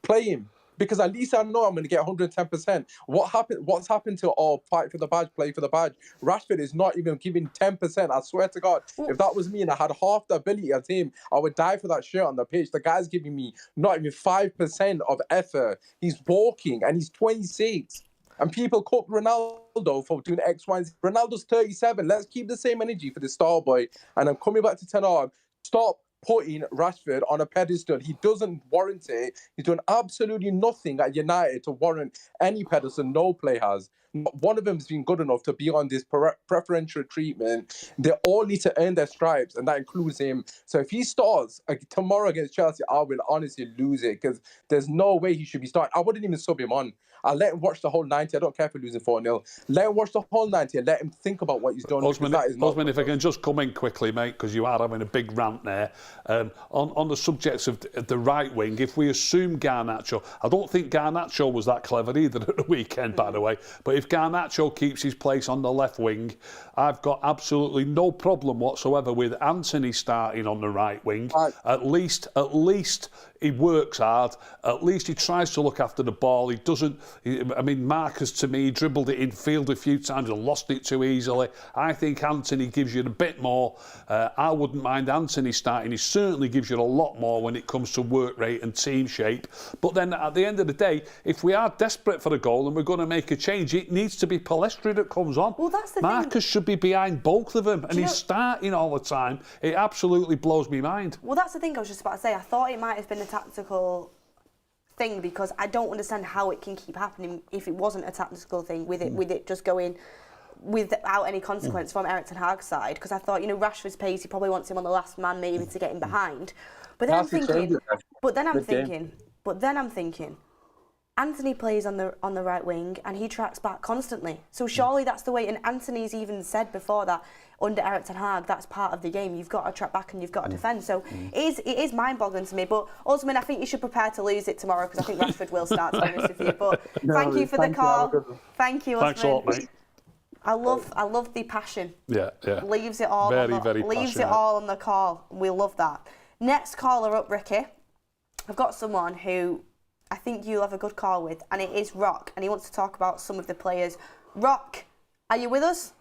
Play him. Because at least I know I'm going to get 110%. What's happened to fight for the badge, play for the badge? Rashford is not even giving 10%. I swear to God, if that was me and I had half the ability as him, I would die for that shirt on the pitch. The guy's giving me not even 5% of effort. He's walking and he's 26. And people cook Ronaldo for doing X, Y, and Z. Ronaldo's 37. Let's keep the same energy for the star boy. And I'm coming back to Ten Hag. Stop putting Rashford on a pedestal. He doesn't warrant it. He's done absolutely nothing at United to warrant any pedestal no player has. Not one of them has been good enough to be on this preferential treatment. They all need to earn their stripes, and that includes him. So if he starts tomorrow against Chelsea, I will honestly lose it, because there's no way he should be starting. I wouldn't even sub him on. I'll let him watch the whole 90. I don't care if we're losing 4-0. Let him watch the whole 90 and let him think about what he's done. Osman, if I can just come in quickly, mate, because you are having a big rant there. On the subjects of the right wing, if we assume Garnacho, I don't think Garnacho was that clever either at the weekend, by the way, but if Garnacho keeps his place on the left wing, I've got absolutely no problem whatsoever with Anthony starting on the right wing. At least he works hard. At least he tries to look after the ball. He doesn't. Marcus, to me, dribbled it in field a few times and lost it too easily. I think Anthony gives you a bit more. I wouldn't mind Anthony starting. He certainly gives you a lot more when it comes to work rate and team shape. But then at the end of the day, if we are desperate for a goal and we're going to make a change, it needs to be Pellistri that comes on. Well, that's the Marcus should be behind both of them, and he's starting all the time. It absolutely blows me mind. Well, that's the thing I was just about to say. I thought it might have been a tactical thing, because I don't understand how it can keep happening if it wasn't a tactical thing, with it just going without any consequence from Erik ten Hag's side. Because I thought, Rashford's pace, he probably wants him on the last man maybe to get him behind. But then I'm thinking, Anthony plays on the right wing and he tracks back constantly. So surely that's the way. And Anthony's even said before that under Erik ten Hag, that's part of the game. You've got to track back and you've got to defend. So it is mind-boggling to me. But ultimately, I think you should prepare to lose it tomorrow, because I think Rashford will start, to be honest with you. But thank you for the call. Thank you, Osman. Thanks a lot, mate. I love the passion. Yeah. Leaves it all. Leaves it all on the call. We love that. Next caller up, Ricky. I've got someone who I think you'll have a good call with, and it is Rock, and he wants to talk about some of the players Rock, are you with us?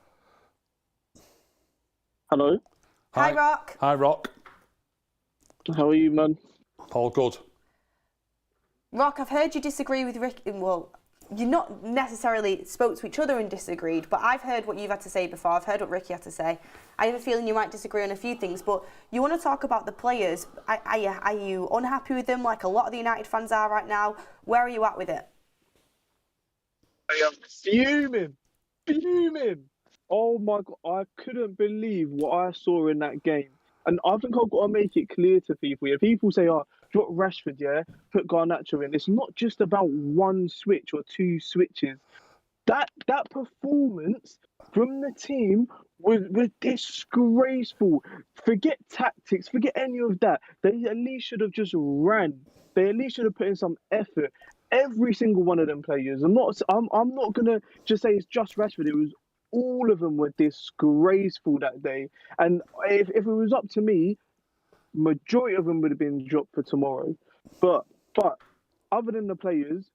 Hello. Hi, Rock. Hi, Rock. How are you, man? All good. Rock, I've heard you disagree with Rick. Well, you not necessarily spoke to each other and disagreed, but I've heard what you've had to say before. I've heard what Ricky had to say. I have a feeling you might disagree on a few things, but you want to talk about the players. Are you unhappy with them like a lot of the United fans are right now? Where are you at with it? I am fuming. Oh my God, I couldn't believe what I saw in that game. And I think I've got to make it clear to people. If people say, oh, drop Rashford, yeah, put Garnacho in, it's not just about one switch or two switches. That performance from the team was disgraceful. Forget tactics, forget any of that. They at least should have just ran. They at least should have put in some effort. Every single one of them players. I'm not gonna just say it's just Rashford. It was all of them were disgraceful that day. And if it was up to me, majority of them would have been dropped for tomorrow. But other than the players,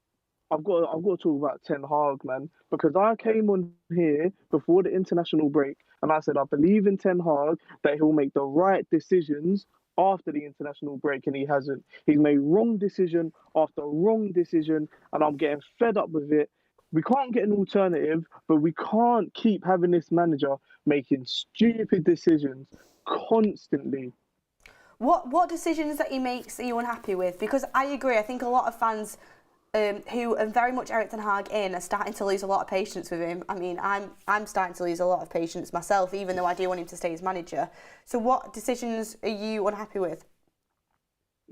I've got to talk about Ten Hag, man, because I came on here before the international break and I said I believe in Ten Hag that he'll make the right decisions after the international break, and he hasn't. He's made wrong decision after wrong decision, and I'm getting fed up with it. We can't get an alternative, but we can't keep having this manager making stupid decisions constantly. What decisions that he makes are you unhappy with? Because I agree, I think a lot of fans who are very much Erik ten Hag in are starting to lose a lot of patience with him. I mean, I'm starting to lose a lot of patience myself, even though I do want him to stay as manager. So what decisions are you unhappy with?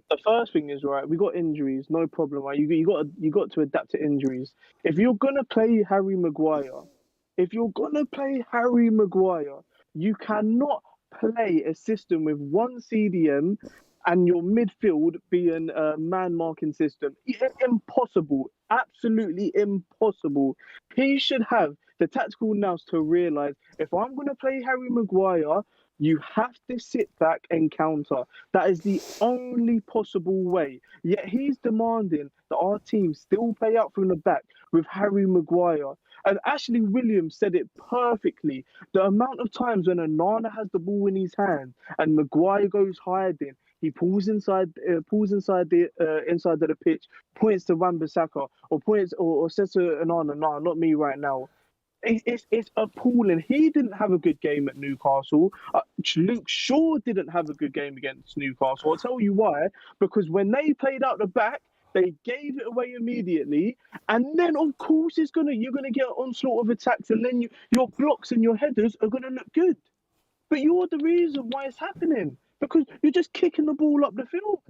The first thing is, right, we got injuries, no problem. Right? You got to adapt to injuries. If you're gonna play Harry Maguire, you cannot play a system with one CDM and your midfield being a man-marking system. Impossible. Absolutely impossible. He should have the tactical nous to realise, if I'm going to play Harry Maguire, you have to sit back and counter. That is the only possible way. Yet he's demanding that our team still play out from the back with Harry Maguire. And Ashley Williams said it perfectly. The amount of times when Onana has the ball in his hand and Maguire goes hiding, he pulls inside inside of the pitch, points to Wan-Bissaka, or says to Onana, "No, not me right now." It's appalling. He didn't have a good game at Newcastle. Luke Shaw didn't have a good game against Newcastle. I'll tell you why. Because when they played out the back, they gave it away immediately, and then of course you're gonna get an onslaught of attacks, and then your blocks and your headers are gonna look good. But you're the reason why it's happening, because you're just kicking the ball up the field.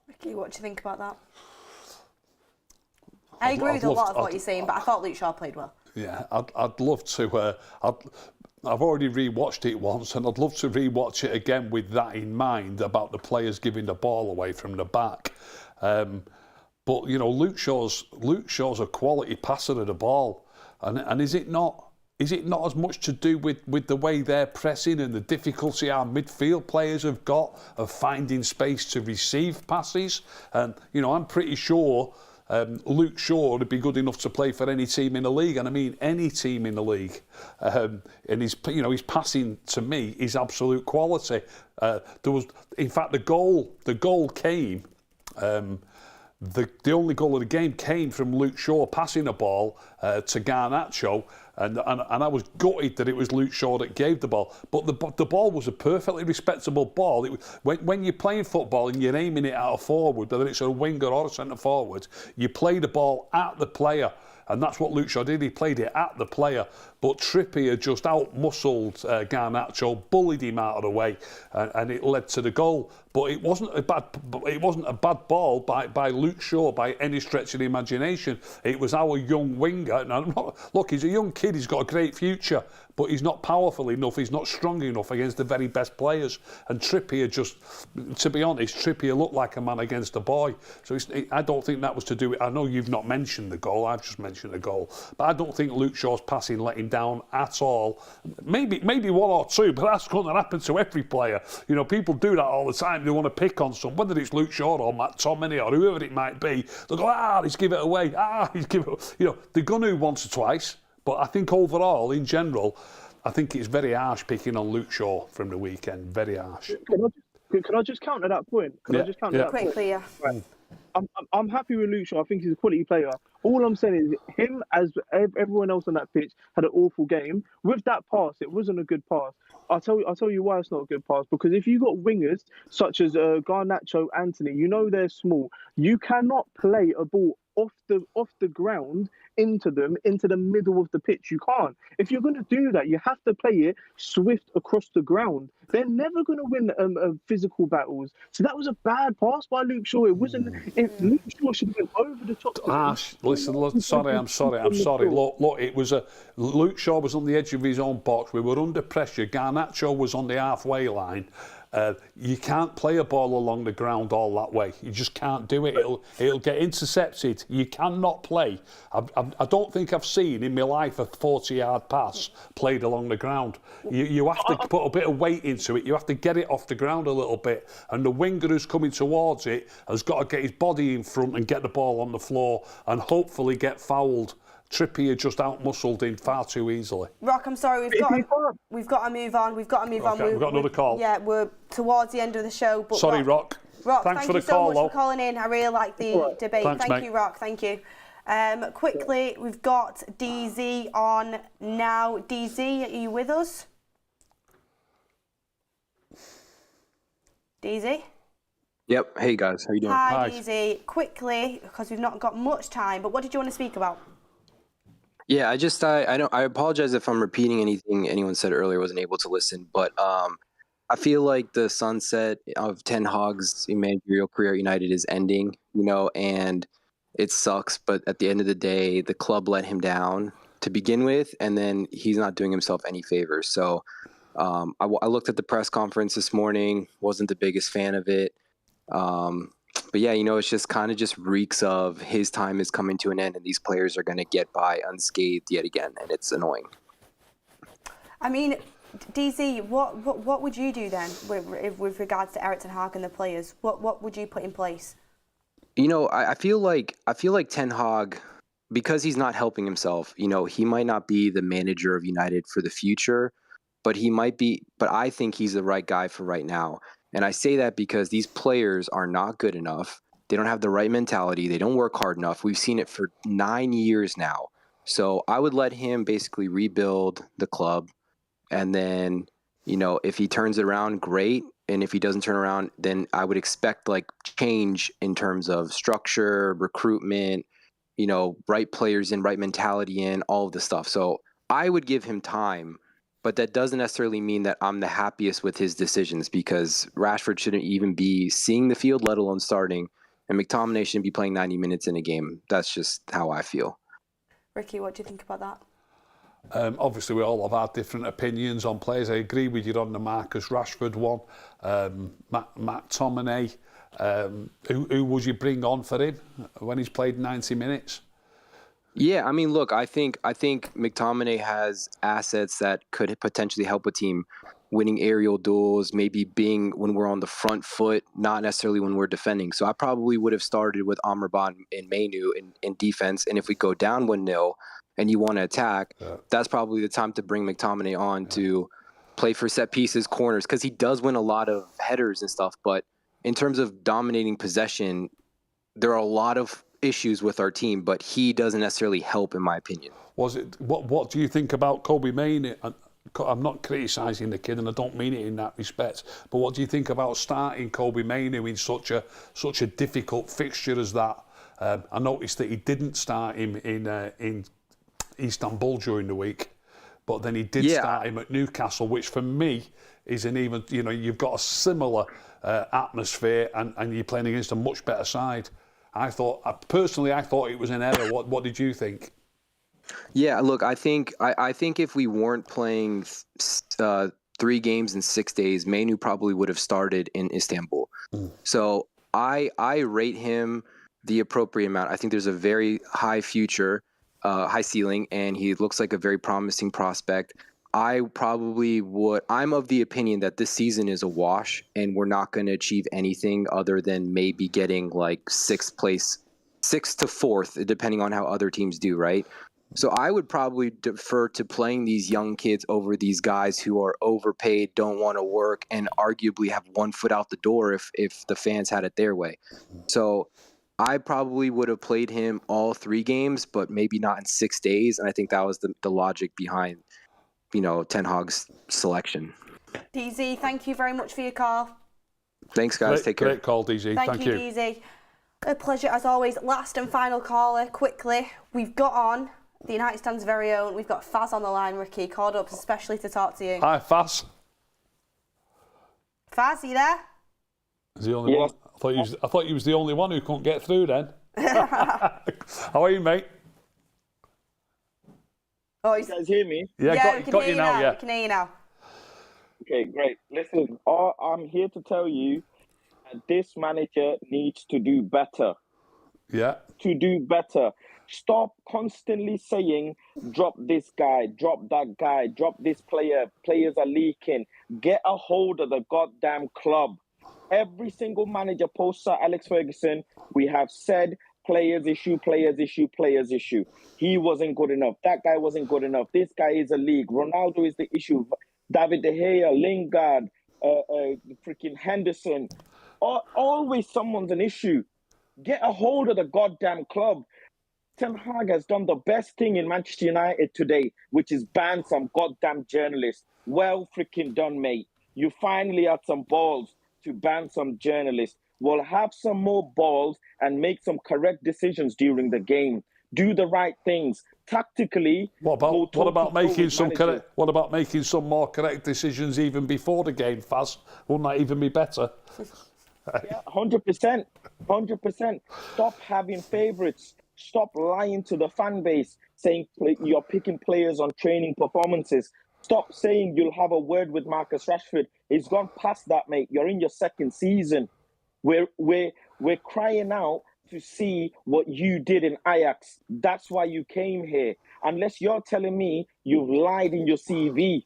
Ricky, what do you think about that? I agree with a lot of what you're saying, but I thought Luke Shaw played well. Yeah, I'd love to. I've already rewatched it once, and I'd love to rewatch it again with that in mind about the players giving the ball away from the back. But you know, Luke Shaw's a quality passer of the ball, and is it not as much to do with the way they're pressing and the difficulty our midfield players have got of finding space to receive passes? And you know, I'm pretty sure Luke Shaw would be good enough to play for any team in the league, and I mean any team in the league. And his passing to me is absolute quality. There was, in fact, the goal came. The only goal of the game came from Luke Shaw passing a ball to Garnacho, and I was gutted that it was Luke Shaw that gave the ball. But the ball was a perfectly respectable ball. When you're playing football and you're aiming it at a forward, whether it's a winger or a centre forward, you play the ball at the player. And that's what Luke Shaw did. He played it at the player. But Trippier just out-muscled Garnacho, bullied him out of the way, and it led to the goal. But it wasn't a bad ball by Luke Shaw by any stretch of the imagination. It was our young winger. Look, he's a young kid. He's got a great future, but he's not powerful enough. He's not strong enough against the very best players. And Trippier to be honest, Trippier looked like a man against a boy. So I don't think that was to do with. I know you've not mentioned the goal. I've just mentioned the goal, but I don't think Luke Shaw's passing let him down at all. Maybe one or two, but that's going to happen to every player. You know, people do that all the time. They want to pick on some, whether it's Luke Shaw or Matt Tominey or whoever it might be. They'll go, he's give it away. He's give it. You know, they're going to once or twice, But I think overall, in general, I think it's very harsh picking on Luke Shaw from the weekend. Very harsh. Can I just counter that point? Can I just counter that point? Quickly, yeah. Right. I'm happy with Luke Shaw. I think he's a quality player. All I'm saying is him, as everyone else on that pitch, had an awful game. With that pass, it wasn't a good pass. I'll tell you why it's not a good pass. Because if you got wingers such as Garnacho, Anthony, you know they're small. You cannot play a ball off the ground into the middle of the pitch. You can't. If you're going to do that, you have to play it swift across the ground. They're never going to win physical battles. So that was a bad pass by Luke Shaw. It wasn't. Luke Shaw should have been over the top. Ash, listen, I'm sorry. Look, it was Luke Shaw was on the edge of his own box. We were under pressure. Garnacho was on the halfway line. You can't play a ball along the ground all that way. You just can't do it. It'll get intercepted. You cannot play. I don't think I've seen in my life a 40-yard pass played along the ground. You have to put a bit of weight into it. You have to get it off the ground a little bit. And the winger who's coming towards it has got to get his body in front and get the ball on the floor and hopefully get Trippier just out-muscled him far too easily. Rock, I'm sorry, we've got to move on. We've got another call. Yeah, we're towards the end of the show. But sorry, Rock. Thanks for the call. Thank you so much for calling in. I really like the debate. Thank you, Rock. Thank you. Quickly, we've got DZ on now. DZ, are you with us? DZ? Yep. Hey, guys. How you doing? Hi, DZ. Quickly, because we've not got much time, but what did you want to speak about? Yeah, I apologize if I'm repeating anything anyone said earlier. I wasn't able to listen, but I feel like the sunset of Ten Hag's managerial career at United is ending, and it sucks. But at the end of the day, the club let him down to begin with, and then he's not doing himself any favors. So I looked at the press conference this morning, wasn't the biggest fan of it. But yeah, it's just kind of just reeks of his time is coming to an end and these players are going to get by unscathed yet again. And it's annoying. I mean, DZ, what would you do then with regards to Erik ten Hag and the players? What would you put in place? I feel like Ten Hag, because he's not helping himself, he might not be the manager of United for the future, but I think he's the right guy for right now. And I say that because these players are not good enough. They don't have the right mentality. They don't work hard enough. We've seen it for 9 years now. So I would let him basically rebuild the club. And then, if he turns it around, great. And if he doesn't turn around, then I would expect change in terms of structure, recruitment, right players in, right mentality in, all of the stuff. So I would give him time. But that doesn't necessarily mean that I'm the happiest with his decisions, because Rashford shouldn't even be seeing the field, let alone starting. And McTominay shouldn't be playing 90 minutes in a game. That's just how I feel. Ricky, what do you think about that? Obviously, we all have our different opinions on players. I agree with you on the Marcus Rashford one. McTominay, who would you bring on for him when he's played 90 minutes? Yeah, I mean, look, I think McTominay has assets that could potentially help a team winning aerial duels, maybe being when we're on the front foot, not necessarily when we're defending. So I probably would have started with Amrabat and Mainu in defense. And if we go down 1-0 and you want to attack, that's probably the time to bring McTominay on to play for set pieces, corners, because he does win a lot of headers and stuff. But in terms of dominating possession, there are a lot of issues with our team, but he doesn't necessarily help, in my opinion. What do you think about Kobe Mainoo? I'm not criticising the kid, and I don't mean it in that respect, but what do you think about starting Kobe Mainoo in such a difficult fixture as that? I noticed that he didn't start him in Istanbul during the week, but then he did start him at Newcastle, which for me is an even, you've got a similar atmosphere and you're playing against a much better side. I thought it was an error. What did you think? Yeah, look, I think if we weren't playing 3 games in 6 days, Mainoo probably would have started in Istanbul. So I rate him the appropriate amount. I think there's a very high future, high ceiling, and he looks like a very promising prospect. I'm of the opinion that this season is a wash and we're not going to achieve anything other than maybe getting 6th place, 6th to 4th, depending on how other teams do, right? So I would probably defer to playing these young kids over these guys who are overpaid, don't want to work, and arguably have one foot out the door if the fans had it their way. So I probably would have played him all 3 games, but maybe not in 6 days. And I think that was the logic behind, Ten Hag's selection. DZ, thank you very much for your call. Thanks, guys. Take care. Great call, DZ. Thank you, DZ. A pleasure as always. Last and final caller, quickly. We've got on the United Stand's very own. We've got Faz on the line, Ricky, called up especially to talk to you. Hi, Faz. Faz, are you there? Is the only one? I thought you was the only one who couldn't get through then. How are you, mate? Oh, you guys hear me? Yeah, got you now. Yeah, we can hear you now. Okay, great. Listen, I'm here to tell you that this manager needs to do better. Yeah. To do better. Stop constantly saying, drop this guy, drop that guy, drop this player. Players are leaking. Get a hold of the goddamn club. Every single manager post Sir Alex Ferguson, we have said players issue, players issue, players issue. He wasn't good enough. That guy wasn't good enough. This guy is a league. Ronaldo is the issue. David De Gea, Lingard, freaking Henderson. Always someone's an issue. Get a hold of the goddamn club. Ten Hag has done the best thing in Manchester United today, which is ban some goddamn journalists. Well freaking done, mate. You finally had some balls to ban some journalists. We'll have some more balls and make some correct decisions during the game. Do the right things. Tactically, what about making some more correct decisions even before the game, Faz? Wouldn't that even be better? Yeah, 100%. 100%. Stop having favourites. Stop lying to the fan base, saying you're picking players on training performances. Stop saying you'll have a word with Marcus Rashford. He's gone past that, mate. You're in your 2nd season. We're crying out to see what you did in Ajax. That's why you came here. Unless you're telling me you've lied in your CV.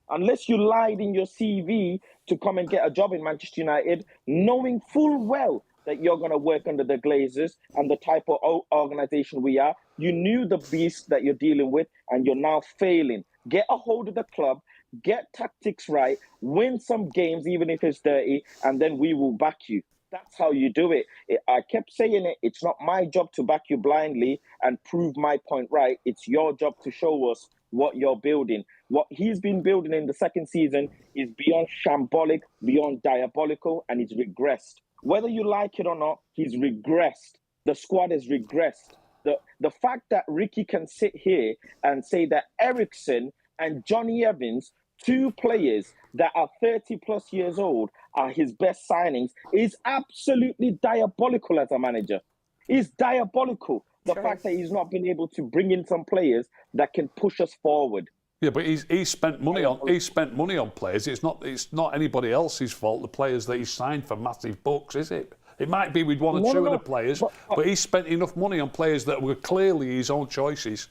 Unless you lied in your CV to come and get a job in Manchester United, knowing full well that you're going to work under the Glazers and the type of organisation we are. You knew the beast that you're dealing with, and you're now failing. Get a hold of the club, get tactics right, win some games, even if it's dirty, and then we will back you. That's how you do it. I kept saying it. It's not my job to back you blindly and prove my point right. It's your job to show us what you're building. What he's been building in the 2nd season is beyond shambolic, beyond diabolical, and he's regressed. Whether you like it or not, he's regressed. The squad has regressed. The fact that Ricky can sit here and say that Eriksen and Johnny Evans, 2 players that are 30 plus years old, are his best signings is absolutely diabolical as a manager. It's diabolical. The fact that he's not been able to bring in some players that can push us forward. Yeah, but he's spent money on players. It's not anybody else's fault. The players that he's signed for massive bucks, is it? It might be with one or two of the players, but he's spent enough money on players that were clearly his own choices.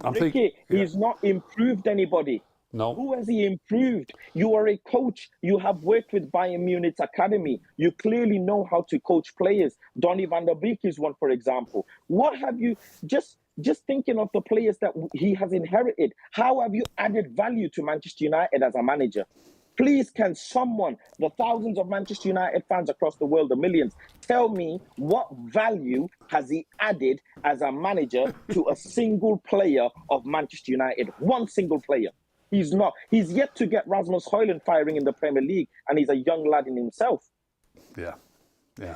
Ricky, he's not improved anybody. No. Who has he improved? You are a coach. You have worked with Bayern Munich's academy. You clearly know how to coach players. Donny van der Beek is one, for example. What have you just thinking of the players that he has inherited? How have you added value to Manchester United as a manager? Please, can someone, the thousands of Manchester United fans across the world, the millions, tell me what value has he added as a manager to a single player of Manchester United? One single player. He's not. He's yet to get Rasmus Højlund firing in the Premier League, and he's a young lad in himself. Yeah.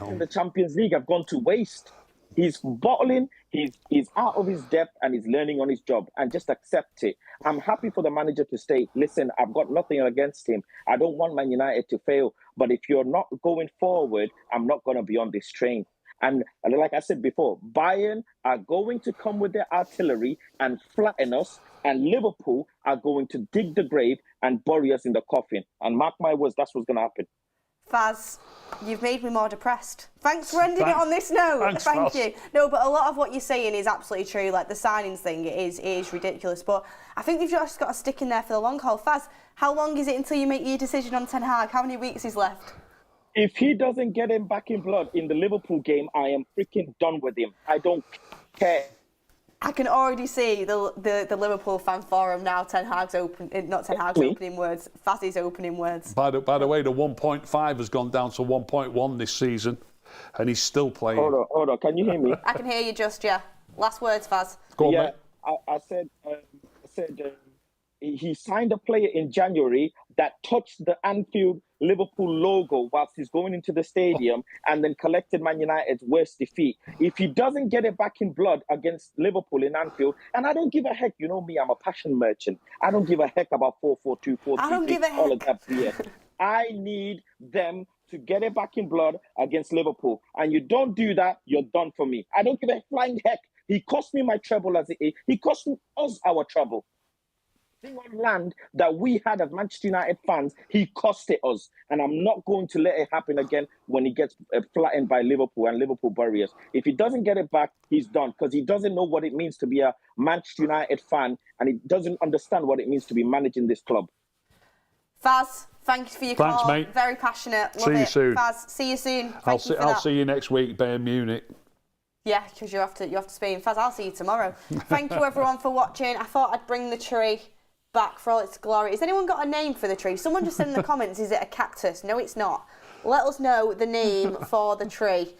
In the Champions League have gone to waste. He's bottling, he's out of his depth, and he's learning on his job, and just accept it. I'm happy for the manager to say, listen, I've got nothing against him. I don't want Man United to fail, but if you're not going forward, I'm not going to be on this train. And like I said before, Bayern are going to come with their artillery and flatten us, and Liverpool are going to dig the grave and bury us in the coffin. And mark my words, that's what's going to happen. Faz, you've made me more depressed. Thanks for ending it on this note. Thank you. No, but a lot of what you're saying is absolutely true. Like the signings thing, it is ridiculous. But I think you've just got to stick in there for the long haul. Faz, how long is it until you make your decision on Ten Hag? How many weeks is left? If he doesn't get him back in blood in the Liverpool game, I am freaking done with him. I don't care. I can already see the Liverpool fan forum now. Ten Hag's opening words. Fazzy's opening words. By the way, the 1.5 has gone down to 1.1 this season, and he's still playing. Hold on. Can you hear me? I can hear you, just yeah. Last words, Faz. Go on, mate. I said he signed a player in January that touched the Anfield Liverpool logo whilst he's going into the stadium and then collected Man United's worst defeat. If he doesn't get it back in blood against Liverpool in Anfield, and I don't give a heck, you know me, I'm a passion merchant. I don't give a heck about 4-4-2, 4-3-3, I don't give a heck. all of that BS. I need them to get it back in blood against Liverpool. And you don't do that, you're done for me. I don't give a flying heck. He cost me my treble as it is. He cost us our treble. Thing on land that we had as Manchester United fans, he cost it us. And I'm not going to let it happen again when he gets flattened by Liverpool and Liverpool Warriors. If he doesn't get it back, he's done, because he doesn't know what it means to be a Manchester United fan, and he doesn't understand what it means to be managing this club. Faz, thanks for your call. Thanks, mate. Very passionate. Love See you it. soon. Faz, see you soon. I'll see you next week, Bayern Munich. Yeah, because you have to Spain. Faz, I'll see you tomorrow. Thank you everyone for watching. I thought I'd bring the tree back for all its glory. Has anyone got a name for the tree? Someone just said in the comments, is it a cactus? No, it's not. Let us know the name for the tree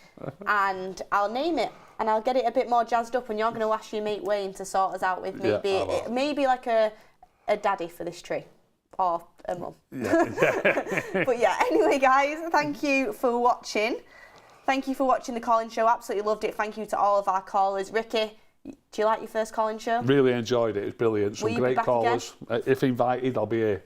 and I'll name it and I'll get it a bit more jazzed up, and you're going to ask your mate Wayne to sort us out with maybe like a daddy for this tree. Or a mum. Yeah. But yeah, anyway guys, thank you for watching. Thank you for watching the call-in show. Absolutely loved it. Thank you to all of our callers. Ricky, do you like your first call-in show? Really enjoyed it. It was brilliant. Some great callers. If invited, I'll be here.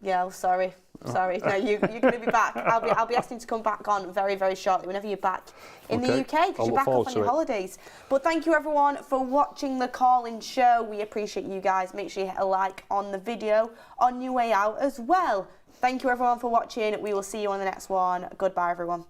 Yeah, sorry. No, you're going to be back. I'll be asking to come back on very, very shortly whenever you're back in the UK, because you're back off on your holidays. But thank you everyone for watching the call-in show. We appreciate you guys. Make sure you hit a like on the video on your way out as well. Thank you everyone for watching. We will see you on the next one. Goodbye everyone.